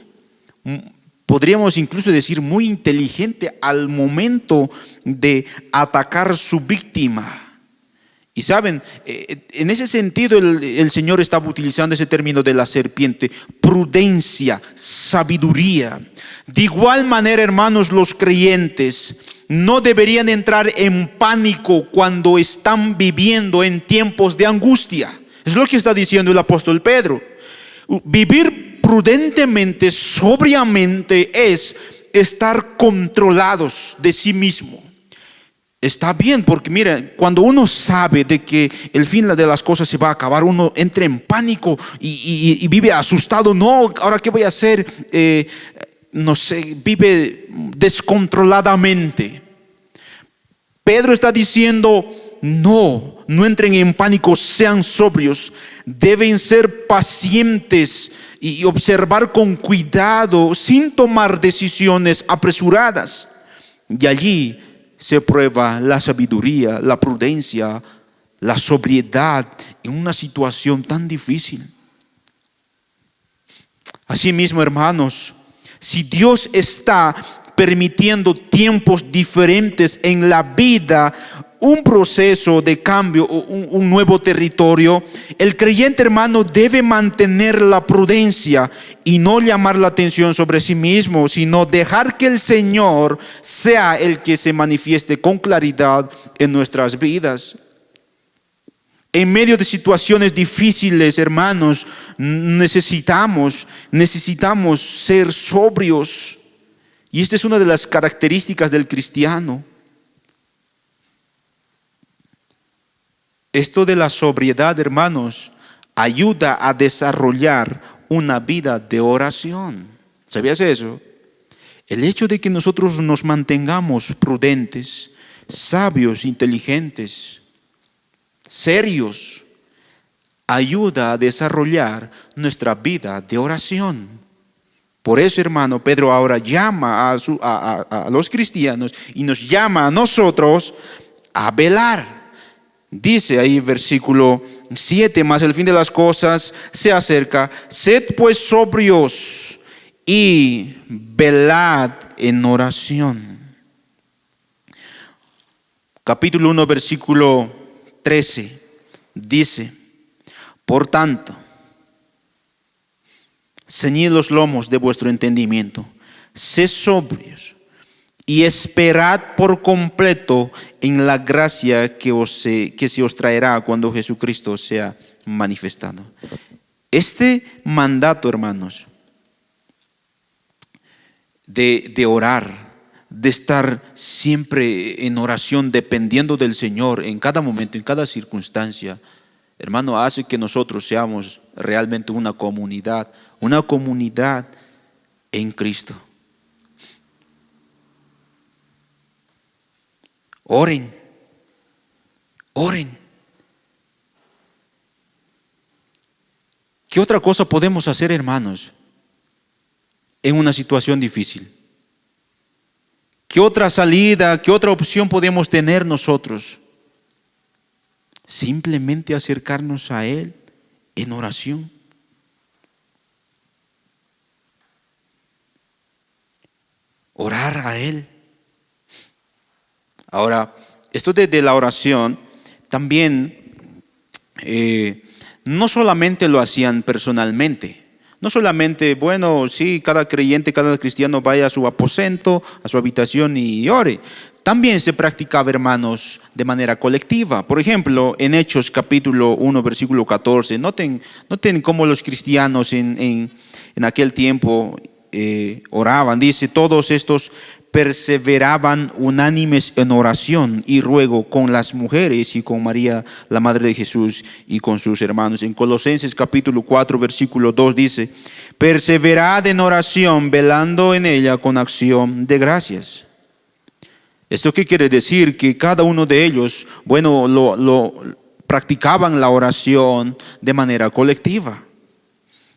Podríamos incluso decir muy inteligente al momento de atacar su víctima. Y saben, en ese sentido el Señor estaba utilizando ese término de la serpiente: prudencia, sabiduría. De igual manera, hermanos, los creyentes no deberían entrar en pánico cuando están viviendo en tiempos de angustia. Es lo que está diciendo el apóstol Pedro. Vivir prudentemente, sobriamente, es estar controlados de sí mismo. Está bien, porque mira, cuando uno sabe de que el fin de las cosas se va a acabar, uno entra en pánico y vive asustado. No, ¿ahora qué voy a hacer? No sé, vive descontroladamente. Pedro está diciendo, no entren en pánico, sean sobrios. Deben ser pacientes y observar con cuidado, sin tomar decisiones apresuradas. Y allí se prueba la sabiduría, la prudencia, la sobriedad en una situación tan difícil. Asimismo, hermanos, si Dios está permitiendo tiempos diferentes en la vida, un proceso de cambio, un nuevo territorio, el creyente, hermano, debe mantener la prudencia y no llamar la atención sobre sí mismo, sino dejar que el Señor sea el que se manifieste con claridad en nuestras vidas. En medio de situaciones difíciles, hermanos, necesitamos ser sobrios. Y esta es una de las características del cristiano. Esto de la sobriedad, hermanos, ayuda a desarrollar una vida de oración. ¿Sabías eso? El hecho de que nosotros nos mantengamos prudentes, sabios, inteligentes, serios, ayuda a desarrollar nuestra vida de oración. Por eso, hermano, Pedro ahora llama a los cristianos y nos llama a nosotros a velar. Dice ahí versículo 7, mas el fin de las cosas se acerca. Sed pues sobrios y velad en oración. Capítulo 1, versículo 13 dice: por tanto, ceñid los lomos de vuestro entendimiento, sed sobrios y esperad por completo en la gracia que se os traerá cuando Jesucristo sea manifestado. Este mandato, hermanos, de orar, de estar siempre en oración, dependiendo del Señor en cada momento, en cada circunstancia, hermano, hace que nosotros seamos realmente una comunidad en Cristo. Oren. ¿Qué otra cosa podemos hacer, hermanos, en una situación difícil? ¿Qué otra salida, qué otra opción podemos tener nosotros? Simplemente acercarnos a Él en oración. Orar a Él. Ahora, esto de la oración también no solamente lo hacían personalmente. No solamente, bueno, sí, cada creyente, cada cristiano vaya a su aposento, a su habitación y ore. También se practicaba, hermanos, de manera colectiva. Por ejemplo, en Hechos capítulo 1, versículo 14, noten cómo los cristianos en aquel tiempo oraban. Dice, todos estos perseveraban unánimes en oración y ruego con las mujeres y con María, la madre de Jesús, y con sus hermanos. En Colosenses capítulo 4, versículo 2 dice, perseverad en oración, velando en ella con acción de gracias. ¿Esto qué quiere decir? Que cada uno de ellos, bueno, lo practicaban la oración de manera colectiva.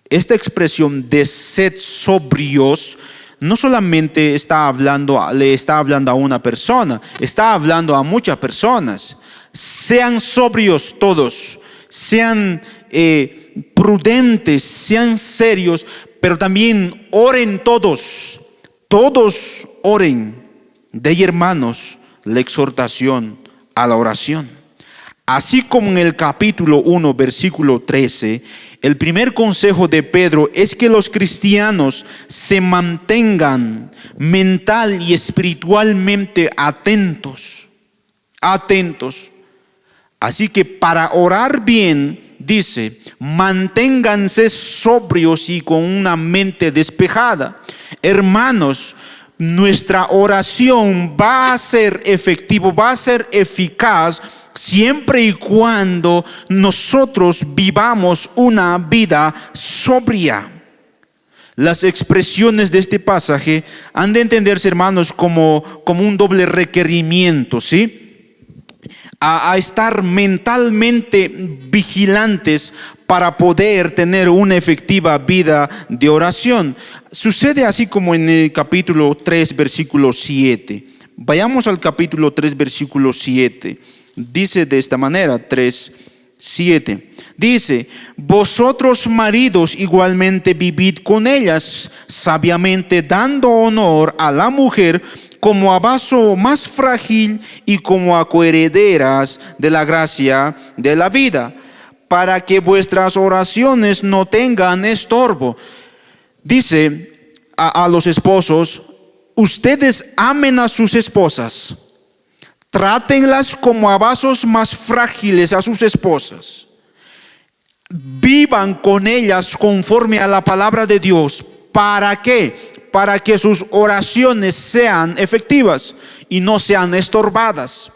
Esta expresión de sed sobrios no solamente le está hablando a una persona, está hablando a muchas personas. Sean sobrios todos, sean prudentes, sean serios, pero también oren todos. Todos oren. De ahí, hermanos, la exhortación a la oración. Así como en el capítulo 1, versículo 13, el primer consejo de Pedro es que los cristianos se mantengan mental y espiritualmente atentos. Así que para orar bien, dice, manténganse sobrios y con una mente despejada. Hermanos, nuestra oración va a ser efectivo, va a ser eficaz siempre y cuando nosotros vivamos una vida sobria. Las expresiones de este pasaje han de entenderse, hermanos, como un doble requerimiento, ¿sí? A estar mentalmente vigilantes para poder tener una efectiva vida de oración. Sucede así como en el capítulo 3, versículo 7. Vayamos al capítulo 3, versículo 7. Dice de esta manera, 3:7. Dice: vosotros maridos igualmente vivid con ellas sabiamente, dando honor a la mujer como a vaso más frágil y como a coherederas de la gracia de la vida, para que vuestras oraciones no tengan estorbo. Dice a los esposos: ustedes amen a sus esposas, trátenlas como a vasos más frágiles a sus esposas, vivan con ellas conforme a la palabra de Dios. ¿Para qué? Para que sus oraciones sean efectivas y no sean estorbadas.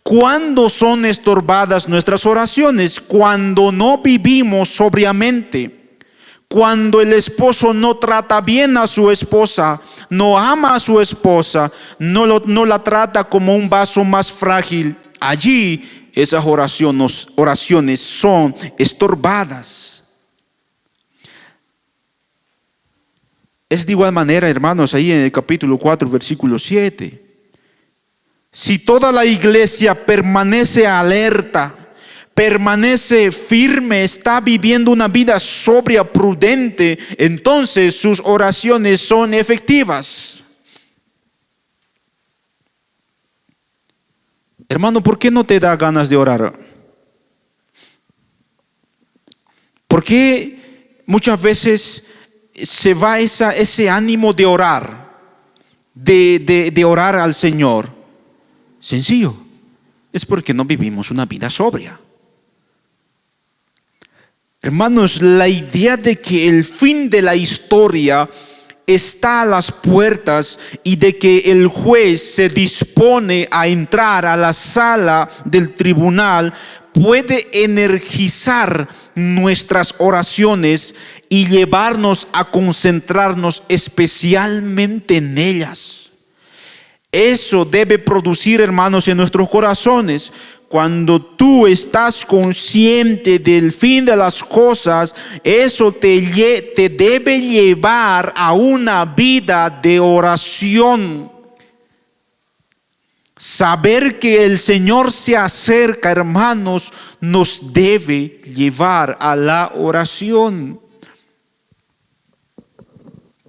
¿Cuándo son estorbadas nuestras oraciones? Cuando no vivimos sobriamente, cuando el esposo no trata bien a su esposa, no ama a su esposa, no la trata como un vaso más frágil. Allí esas oraciones son estorbadas. Es de igual manera, hermanos, ahí en el capítulo 4, versículo 7. Si toda la iglesia permanece alerta, permanece firme, está viviendo una vida sobria, prudente, entonces sus oraciones son efectivas. Hermano, ¿por qué no te da ganas de orar? ¿Por qué muchas veces se va ese ánimo de orar, de orar al Señor? Sencillo, es porque no vivimos una vida sobria. Hermanos, la idea de que el fin de la historia está a las puertas y de que el juez se dispone a entrar a la sala del tribunal puede energizar nuestras oraciones y llevarnos a concentrarnos especialmente en ellas. Eso debe producir, hermanos, en nuestros corazones. Cuando tú estás consciente del fin de las cosas, eso te debe llevar a una vida de oración. Saber que el Señor se acerca, hermanos, nos debe llevar a la oración.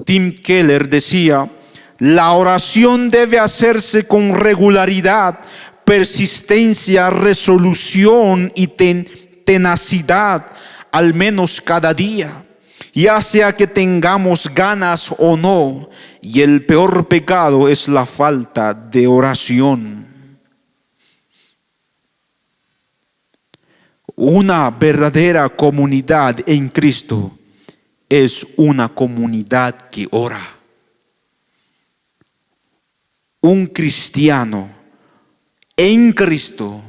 Tim Keller decía: la oración debe hacerse con regularidad, persistencia, resolución y tenacidad, al menos cada día, ya sea que tengamos ganas o no. Y el peor pecado es la falta de oración. Una verdadera comunidad en Cristo es una comunidad que ora. Un cristiano en Cristo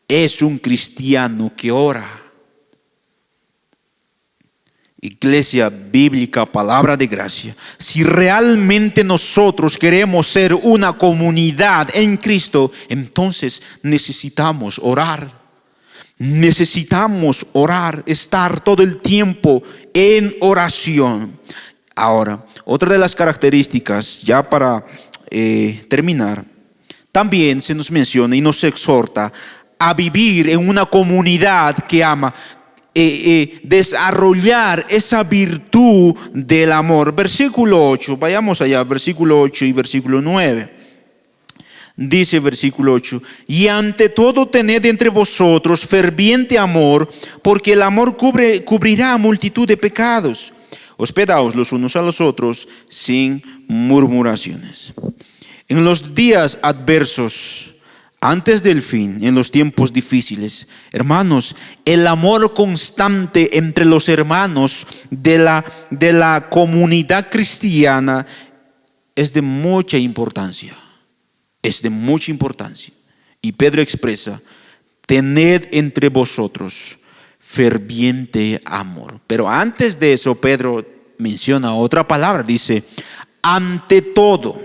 es un cristiano que ora. Iglesia Bíblica, Palabra de Gracia, si realmente nosotros queremos ser una comunidad en Cristo, entonces necesitamos orar. Necesitamos orar, estar todo el tiempo en oración. Ahora, otra de las características, ya para terminar, también se nos menciona y nos exhorta a vivir en una comunidad que ama, desarrollar esa virtud del amor. Versículo 8, vayamos allá, versículo 8 y versículo 9. Dice versículo 8: y ante todo tened entre vosotros ferviente amor, porque el amor cubrirá multitud de pecados. Hospedaos los unos a los otros sin murmuraciones. En los días adversos, antes del fin, en los tiempos difíciles, hermanos, el amor constante entre los hermanos de la comunidad cristiana es de mucha importancia. Es de mucha importancia. Y Pedro expresa: tened entre vosotros ferviente amor. Pero antes de eso, Pedro menciona otra palabra. Dice: ante todo.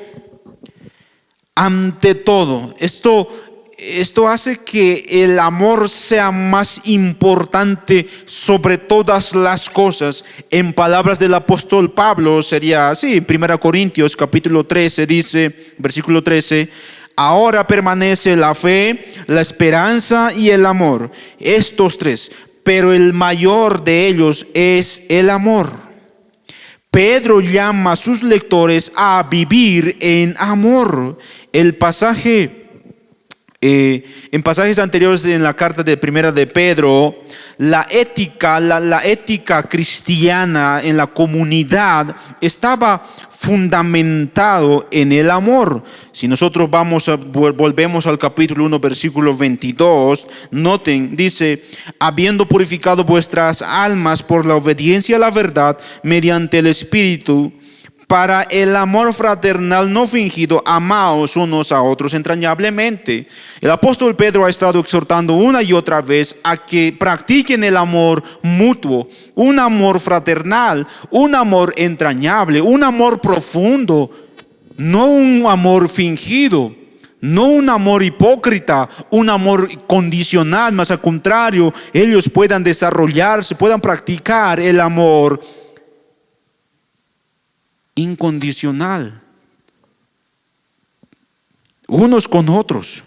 Ante todo. Esto hace que el amor sea más importante sobre todas las cosas. En palabras del apóstol Pablo sería así. En 1 Corintios capítulo 13 dice, versículo 13: ahora permanece la fe, la esperanza y el amor. Estos tres, pero el mayor de ellos es el amor. Pedro llama a sus lectores a vivir en amor. El pasaje, en pasajes anteriores en la carta de primera de Pedro, la ética cristiana en la comunidad estaba fundamentado en el amor. Si nosotros volvemos al capítulo 1, versículo 22, noten, dice: habiendo purificado vuestras almas por la obediencia a la verdad mediante el Espíritu, para el amor fraternal no fingido, amaos unos a otros entrañablemente. El apóstol Pedro ha estado exhortando una y otra vez a que practiquen el amor mutuo, un amor fraternal, un amor entrañable, un amor profundo, no un amor fingido, no un amor hipócrita, un amor condicional, más al contrario, ellos puedan desarrollarse, puedan practicar el amor incondicional, unos con otros.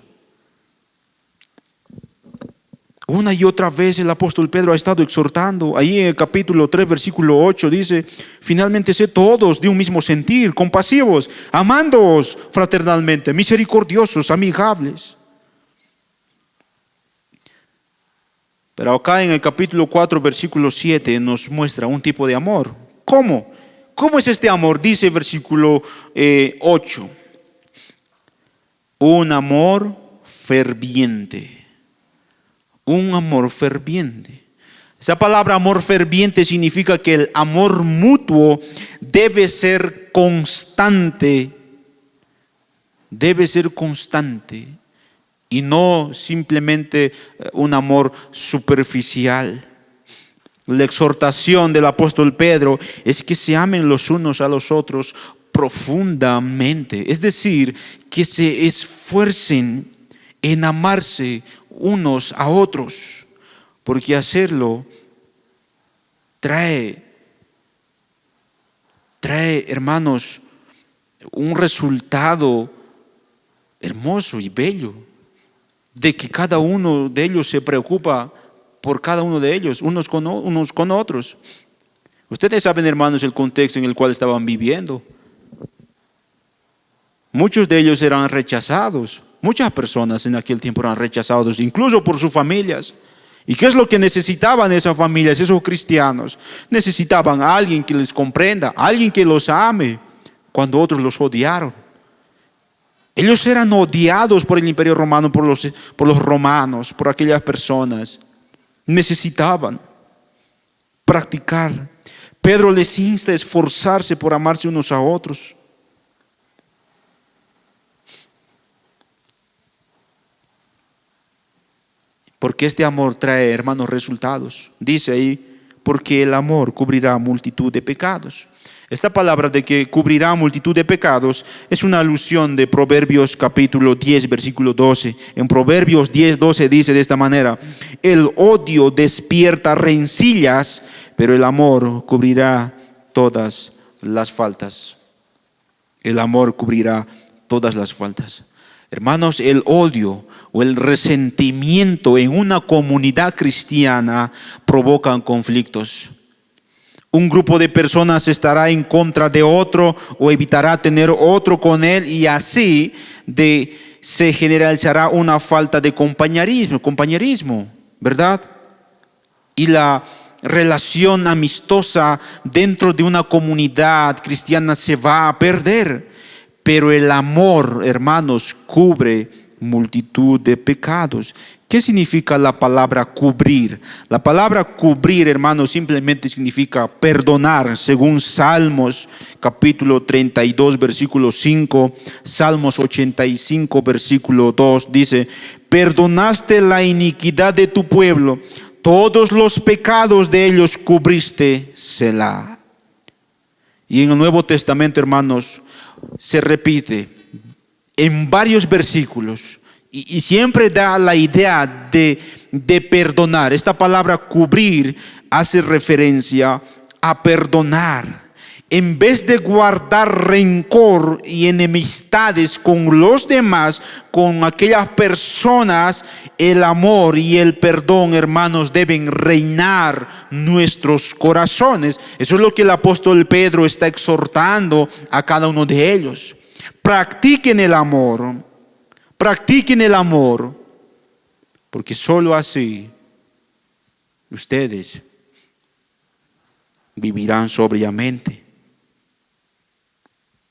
Una y otra vez el apóstol Pedro ha estado exhortando. Ahí en el capítulo 3, versículo 8 dice: finalmente sed todos de un mismo sentir, compasivos, amándoos fraternalmente, misericordiosos, amigables. Pero acá en el capítulo 4, versículo 7 nos muestra un tipo de amor. ¿Cómo? ¿Cómo es este amor? Dice versículo 8: un amor ferviente. Un amor ferviente. Esa palabra amor ferviente significa que el amor mutuo debe ser constante. Debe ser constante y no simplemente un amor superficial. La exhortación del apóstol Pedro es que se amen los unos a los otros profundamente. Es decir, que se esfuercen en amarse unos a otros, porque hacerlo trae, hermanos, un resultado hermoso y bello, de que cada uno de ellos se preocupa por cada uno de ellos, unos con otros. Ustedes saben, hermanos, el contexto en el cual estaban viviendo. Muchos de ellos eran rechazados. Muchas personas en aquel tiempo eran rechazados, incluso por sus familias. ¿Y qué es lo que necesitaban esas familias, esos cristianos? Necesitaban a alguien que les comprenda, a alguien que los ame, cuando otros los odiaron. Ellos eran odiados por el Imperio Romano, por los romanos, por aquellas personas. Necesitaban practicar. Pedro les insta a esforzarse por amarse unos a otros. Porque este amor trae, hermanos, resultados. Dice ahí: porque el amor cubrirá multitud de pecados. Esta palabra de que cubrirá multitud de pecados es una alusión de Proverbios capítulo 10, versículo 12. En Proverbios 10, 12 dice de esta manera: el odio despierta rencillas, pero el amor cubrirá todas las faltas. El amor cubrirá todas las faltas. Hermanos, el odio o el resentimiento en una comunidad cristiana provocan conflictos. Un grupo de personas estará en contra de otro o evitará tener otro con él, y así se generalizará una falta de compañerismo, ¿verdad? Y la relación amistosa dentro de una comunidad cristiana se va a perder. Pero el amor, hermanos, cubre multitud de pecados. ¿Qué significa la palabra cubrir? La palabra cubrir, hermanos, simplemente significa perdonar, según Salmos capítulo 32, versículo 5, Salmos 85, versículo 2, dice: perdonaste la iniquidad de tu pueblo, todos los pecados de ellos cubriste, Selah. Y en el Nuevo Testamento, hermanos, se repite en varios versículos y siempre da la idea de perdonar. Esta palabra cubrir hace referencia a perdonar. En vez de guardar rencor y enemistades con los demás, con aquellas personas, el amor y el perdón, hermanos, deben reinar nuestros corazones. Eso es lo que el apóstol Pedro está exhortando a cada uno de ellos. Practiquen el amor, porque solo así ustedes vivirán sobriamente.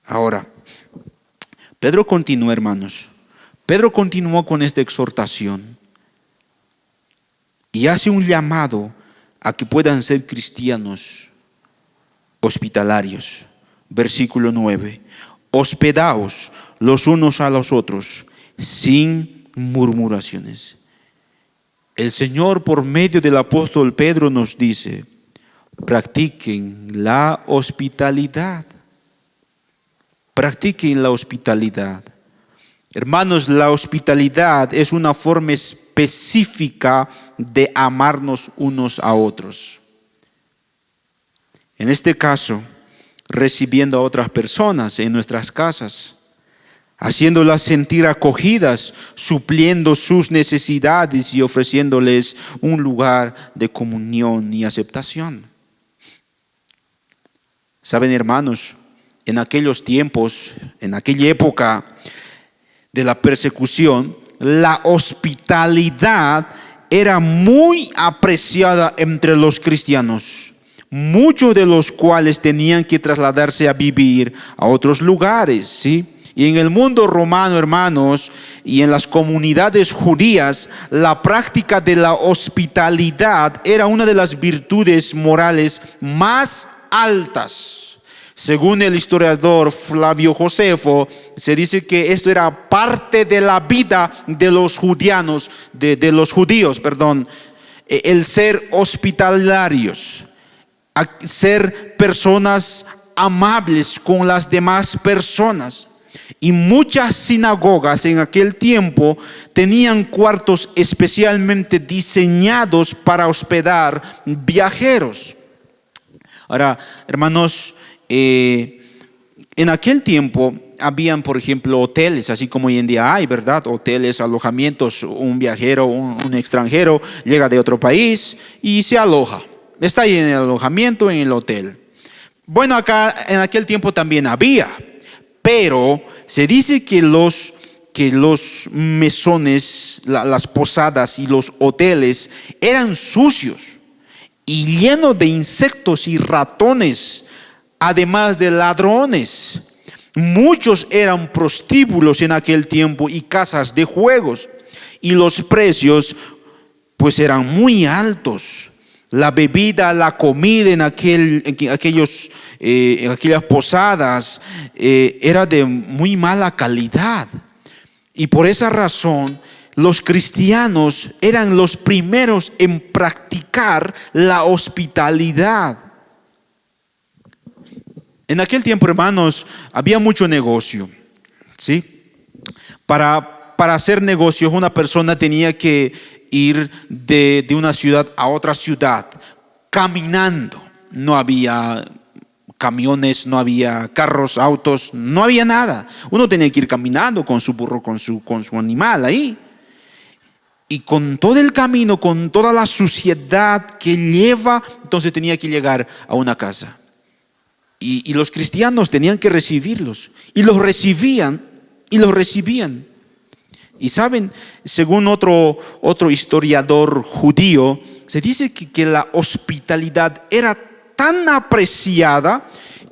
Ahora, Pedro continúa, hermanos. Pedro continuó con esta exhortación y hace un llamado a que puedan ser cristianos hospitalarios. Versículo 9: hospedaos los unos a los otros sin murmuraciones. El Señor, por medio del apóstol Pedro, nos dice: practiquen la hospitalidad. Practiquen la hospitalidad. Hermanos, la hospitalidad es una forma específica de amarnos unos a otros. En este caso, recibiendo a otras personas en nuestras casas, haciéndolas sentir acogidas, supliendo sus necesidades y ofreciéndoles un lugar de comunión y aceptación. Saben, hermanos, en aquellos tiempos, en aquella época de la persecución, la hospitalidad era muy apreciada entre los cristianos, muchos de los cuales tenían que trasladarse a vivir a otros lugares, ¿sí? Y en el mundo romano, hermanos, y en las comunidades judías, la práctica de la hospitalidad era una de las virtudes morales más altas. Según el historiador Flavio Josefo, se dice que esto era parte de la vida de los judíos, el ser hospitalarios, ser personas amables con las demás personas. Y muchas sinagogas en aquel tiempo tenían cuartos especialmente diseñados para hospedar viajeros. Ahora, hermanos, en aquel tiempo habían, por ejemplo, hoteles, así como hoy en día hay, ¿verdad? Hoteles, alojamientos. Un viajero, un extranjero llega de otro país y se aloja. Está ahí en el alojamiento, en el hotel. Bueno, acá en aquel tiempo también había, pero se dice que los mesones, las posadas y los hoteles eran sucios y llenos de insectos y ratones, además de ladrones. Muchos eran prostíbulos en aquel tiempo y casas de juegos, y los precios pues eran muy altos. La bebida, la comida en aquellas posadas era de muy mala calidad, y por esa razón los cristianos eran los primeros en practicar la hospitalidad. En aquel tiempo, hermanos, había mucho negocio, ¿sí? Para hacer negocios, una persona tenía que ir de una ciudad a otra ciudad caminando. No había camiones, no había carros, autos, no había nada. Uno tenía que ir caminando con su burro, con su animal ahí. Y con todo el camino, con toda la suciedad que lleva, entonces tenía que llegar a una casa. Y los cristianos tenían que recibirlos. Y los recibían, y los recibían. Y saben, según otro historiador judío, se dice que la hospitalidad era tan apreciada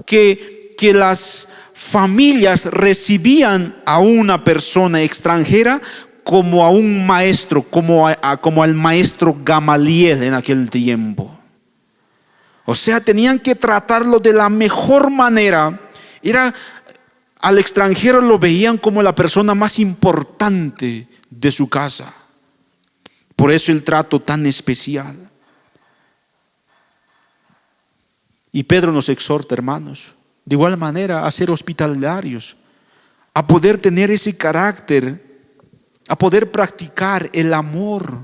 que las familias recibían a una persona extranjera como a un maestro, como al maestro Gamaliel en aquel tiempo. O sea, tenían que tratarlo de la mejor manera. Al extranjero lo veían como la persona más importante de su casa. Por eso el trato tan especial. Y Pedro nos exhorta, hermanos, de igual manera a ser hospitalarios, a poder tener ese carácter, a poder practicar el amor.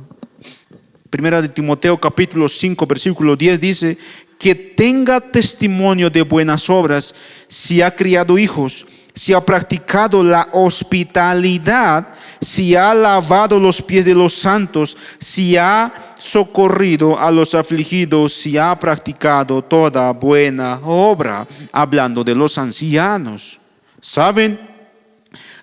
Primera de Timoteo capítulo 5 versículo 10 dice: que tenga testimonio de buenas obras, si ha criado hijos, si ha practicado la hospitalidad, si ha lavado los pies de los santos, si ha socorrido a los afligidos, si ha practicado toda buena obra. Hablando de los ancianos. ¿Saben?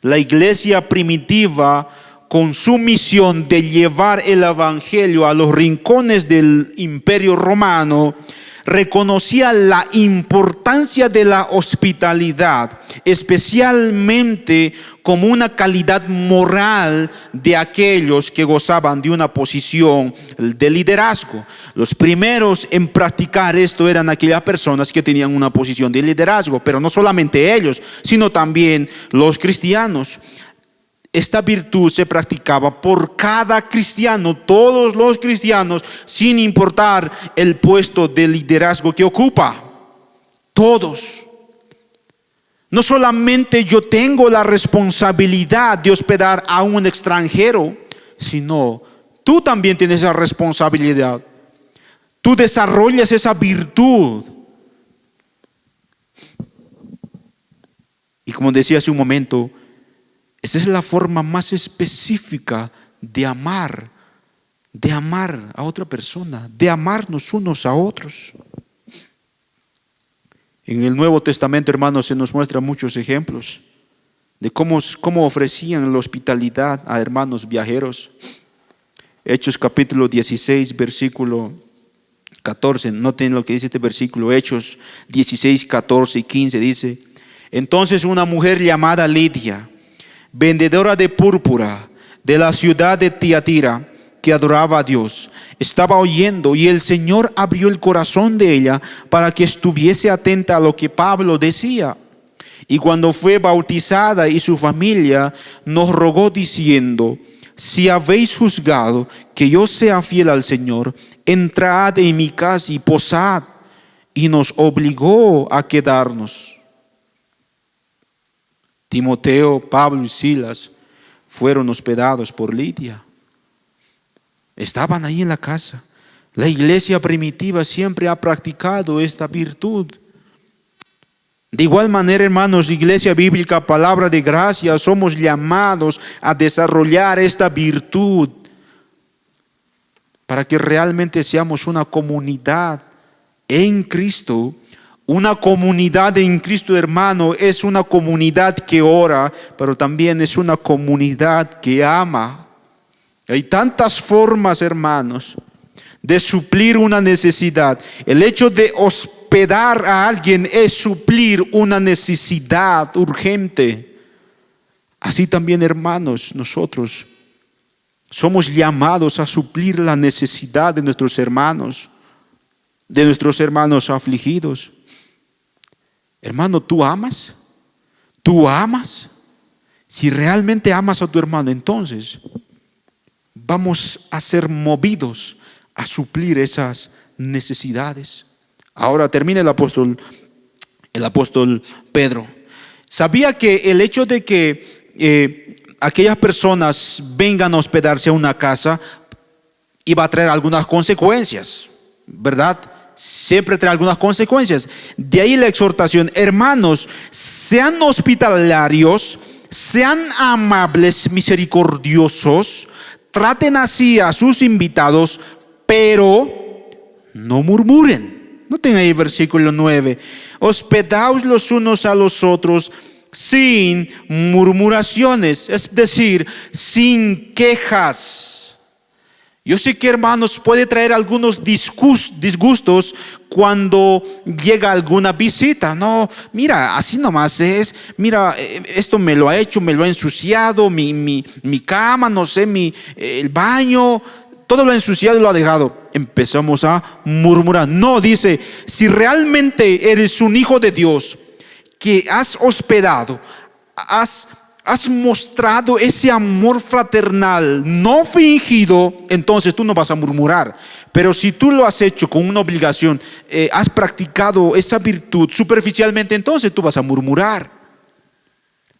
La iglesia primitiva, con su misión de llevar el evangelio a los rincones del imperio romano, reconocía la importancia de la hospitalidad, especialmente como una calidad moral de aquellos que gozaban de una posición de liderazgo. Los primeros en practicar esto eran aquellas personas que tenían una posición de liderazgo, pero no solamente ellos, sino también los cristianos. Esta virtud se practicaba por cada cristiano, todos los cristianos, sin importar el puesto de liderazgo que ocupa. Todos. No solamente yo tengo la responsabilidad de hospedar a un extranjero, sino tú también tienes esa responsabilidad. Tú desarrollas esa virtud. Y como decía hace un momento, esa es la forma más específica de amar a otra persona, de amarnos unos a otros. En el Nuevo Testamento, hermanos, se nos muestran muchos ejemplos de cómo ofrecían la hospitalidad a hermanos viajeros. Hechos capítulo 16, versículo 14. Noten lo que dice este versículo. Hechos 16, 14 y 15 dice: entonces una mujer llamada Lidia, vendedora de púrpura de la ciudad de Tiatira, que adoraba a Dios, estaba oyendo, y el Señor abrió el corazón de ella para que estuviese atenta a lo que Pablo decía. Y cuando fue bautizada y su familia, nos rogó diciendo: si habéis juzgado que yo sea fiel al Señor, entrad en mi casa y posad. Y nos obligó a quedarnos. Timoteo, Pablo y Silas fueron hospedados por Lidia. Estaban ahí en la casa. La iglesia primitiva siempre ha practicado esta virtud. De igual manera, hermanos, iglesia bíblica, palabra de gracia, somos llamados a desarrollar esta virtud para que realmente seamos una comunidad en Cristo. Una comunidad en Cristo, hermano, es una comunidad que ora, pero también es una comunidad que ama. Hay tantas formas, hermanos, de suplir una necesidad. El hecho de hospedar a alguien es suplir una necesidad urgente. Así también, hermanos, nosotros somos llamados a suplir la necesidad de nuestros hermanos afligidos. Hermano, ¿tú amas? ¿Tú amas? Si realmente amas a tu hermano, entonces vamos a ser movidos a suplir esas necesidades. Ahora termina el apóstol Pedro. Sabía que el hecho de que aquellas personas vengan a hospedarse a una casa iba a traer algunas consecuencias, ¿verdad? siempre trae algunas consecuencias. De ahí la exhortación: hermanos, sean hospitalarios, sean amables, misericordiosos, traten así a sus invitados, pero no murmuren. Noten ahí el versículo 9: hospedaos los unos a los otros sin murmuraciones, es decir, sin quejas. Yo sé que, hermanos, puede traer algunos disgustos cuando llega alguna visita. No, mira, así nomás es. Mira, esto me lo ha hecho, me lo ha ensuciado, mi cama, no sé, el baño, todo lo ha ensuciado y lo ha dejado. Empezamos a murmurar. No, dice, si realmente eres un hijo de Dios, que has hospedado, has mostrado ese amor fraternal no fingido, entonces tú no vas a murmurar. Pero si tú lo has hecho con una obligación, has practicado esa virtud superficialmente, entonces tú vas a murmurar.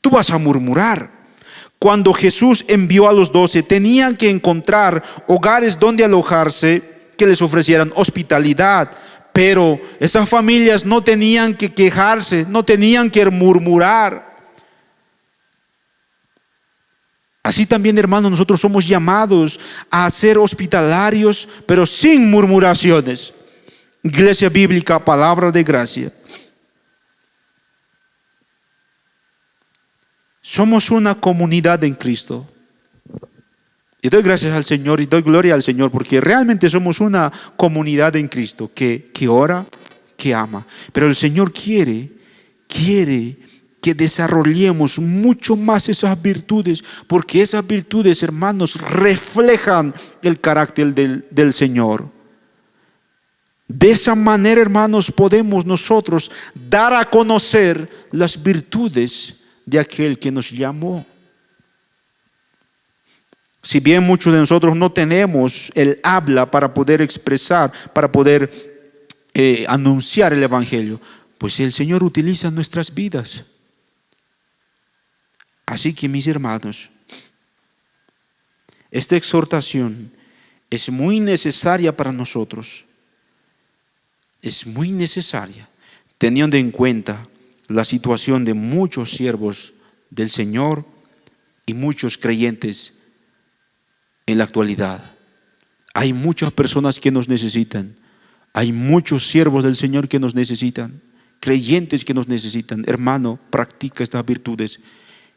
Tú vas a murmurar. Cuando Jesús envió a los 12, tenían que encontrar hogares donde alojarse que les ofrecieran hospitalidad. Pero esas familias no tenían que quejarse, no tenían que murmurar. Así también, hermanos, nosotros somos llamados a ser hospitalarios, pero sin murmuraciones. Iglesia Bíblica, Palabra de Gracia. Somos una comunidad en Cristo. Y doy gracias al Señor y doy gloria al Señor, porque realmente somos una comunidad en Cristo que ora, que ama. Pero el Señor quiere que desarrollemos mucho más esas virtudes, porque esas virtudes, hermanos, reflejan el carácter del Señor. De esa manera, hermanos, podemos nosotros dar a conocer las virtudes de aquel que nos llamó. Si bien muchos de nosotros no tenemos el habla para poder expresar, para poder anunciar el Evangelio, pues el Señor utiliza nuestras vidas. Así que, mis hermanos, esta exhortación es muy necesaria para nosotros. Es muy necesaria, teniendo en cuenta la situación de muchos siervos del Señor y muchos creyentes en la actualidad. Hay muchas personas que nos necesitan. Hay muchos siervos del Señor que nos necesitan, creyentes que nos necesitan. Hermano, practica estas virtudes.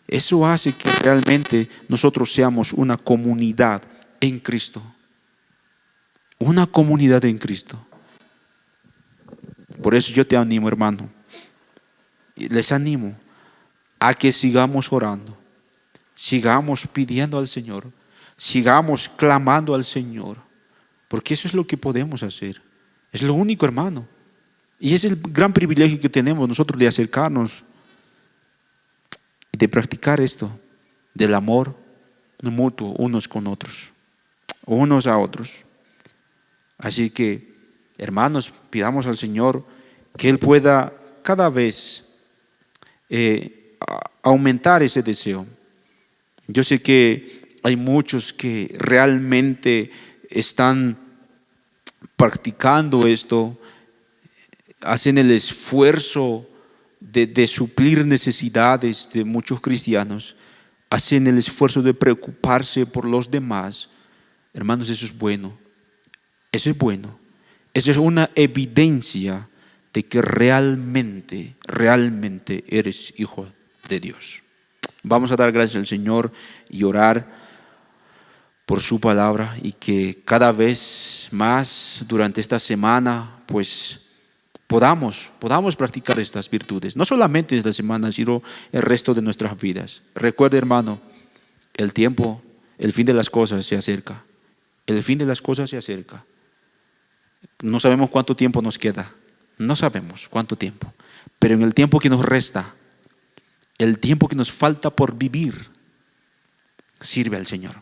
Eso hace que realmente nosotros seamos una comunidad en Cristo. Una comunidad en Cristo. Por eso yo te animo, hermano. Les animo a que sigamos orando, sigamos pidiendo al Señor, sigamos clamando al Señor, porque eso es lo que podemos hacer. Es lo único, hermano. Y es el gran privilegio que tenemos nosotros de acercarnos y de practicar esto del amor mutuo unos con otros, unos a otros. Así que, hermanos, pidamos al Señor que Él pueda cada vez aumentar ese deseo. Yo sé que hay muchos que realmente están practicando esto, hacen el esfuerzo de suplir necesidades de muchos cristianos, hacen el esfuerzo de preocuparse por los demás. Hermanos, eso es bueno. Eso es bueno. Eso es una evidencia de que realmente eres hijo de Dios. Vamos a dar gracias al Señor y orar por su palabra, y que cada vez más durante esta semana pues podamos practicar estas virtudes, no solamente esta semana, sino el resto de nuestras vidas. Recuerde, hermano, el fin de las cosas se acerca. El fin de las cosas se acerca. No sabemos cuánto tiempo nos queda. No sabemos cuánto tiempo. Pero en el tiempo que nos resta, el tiempo que nos falta por vivir, sirve al Señor.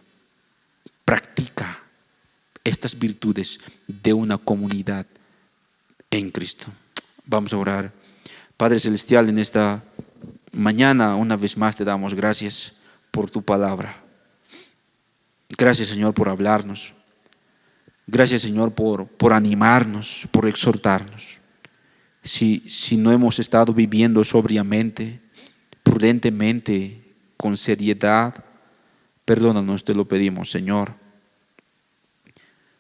Practica estas virtudes de una comunidad en Cristo. Vamos a orar. Padre Celestial, en esta mañana una vez más te damos gracias por tu palabra. Gracias, Señor, por hablarnos. Gracias, Señor, por animarnos, por exhortarnos. Si no hemos estado viviendo sobriamente, prudentemente, con seriedad, perdónanos, te lo pedimos, Señor.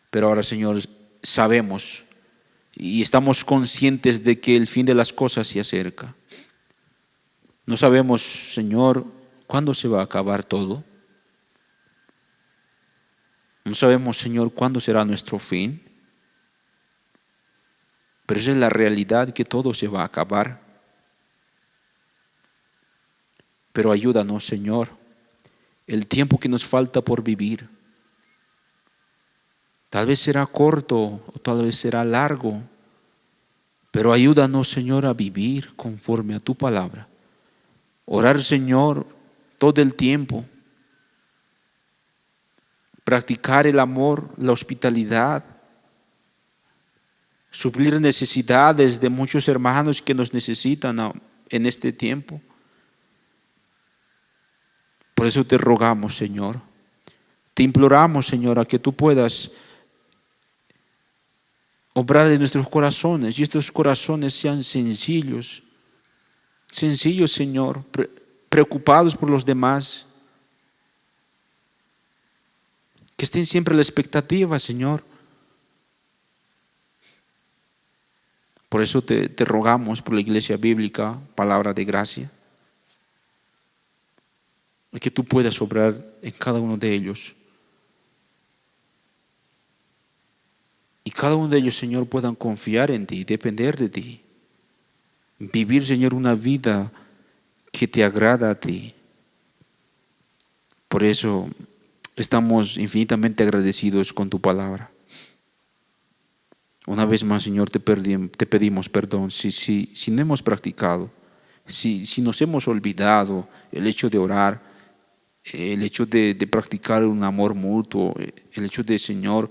Pero ahora, Señor, sabemos y estamos conscientes de que el fin de las cosas se acerca. No sabemos, Señor, cuándo se va a acabar todo. No sabemos, Señor, cuándo será nuestro fin. Pero esa es la realidad, que todo se va a acabar. Pero ayúdanos, Señor, el tiempo que nos falta por vivir. Tal vez será corto o tal vez será largo, pero ayúdanos, Señor, a vivir conforme a tu palabra. Orar, Señor, todo el tiempo. Practicar el amor, la hospitalidad. Suplir necesidades de muchos hermanos que nos necesitan en este tiempo. Por eso te rogamos, Señor. Te imploramos, Señor, a que tú puedas obrar en nuestros corazones y estos corazones sean sencillos. Sencillos, Señor, preocupados por los demás. Que estén siempre a la expectativa, Señor. Por eso te rogamos por la iglesia bíblica, palabra de gracia. Que tú puedas obrar en cada uno de ellos. Y cada uno de ellos, Señor, puedan confiar en ti, depender de ti. Vivir, Señor, una vida que te agrada a ti. Por eso estamos infinitamente agradecidos con tu palabra. Una vez más, Señor, te pedimos perdón si no hemos practicado, si nos hemos olvidado el hecho de orar, el hecho de practicar un amor mutuo, el hecho de, Señor,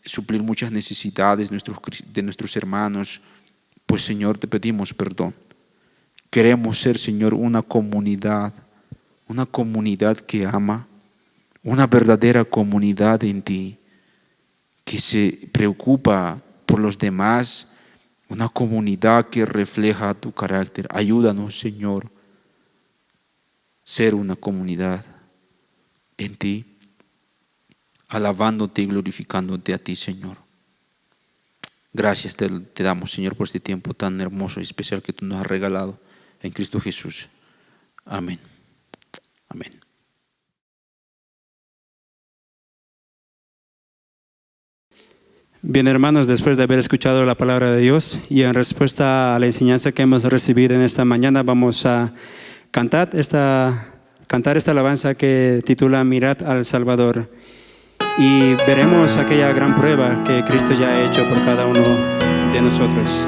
suplir muchas necesidades de nuestros hermanos. Pues, Señor, te pedimos perdón. Queremos ser, Señor, una comunidad que ama, una verdadera comunidad en ti, que se preocupa por los demás, una comunidad que refleja tu carácter. Ayúdanos, Señor, ser una comunidad en ti, alabándote y glorificándote a ti, Señor. Gracias te damos, Señor, por este tiempo tan hermoso y especial que tú nos has regalado en Cristo Jesús. Amén. Amén.
Bien, hermanos, después de haber escuchado la palabra de Dios y en respuesta a la enseñanza que hemos recibido en esta mañana, vamos a cantar esta alabanza que titula Mirad al Salvador. Y veremos aquella gran prueba que Cristo ya ha hecho por cada uno de nosotros.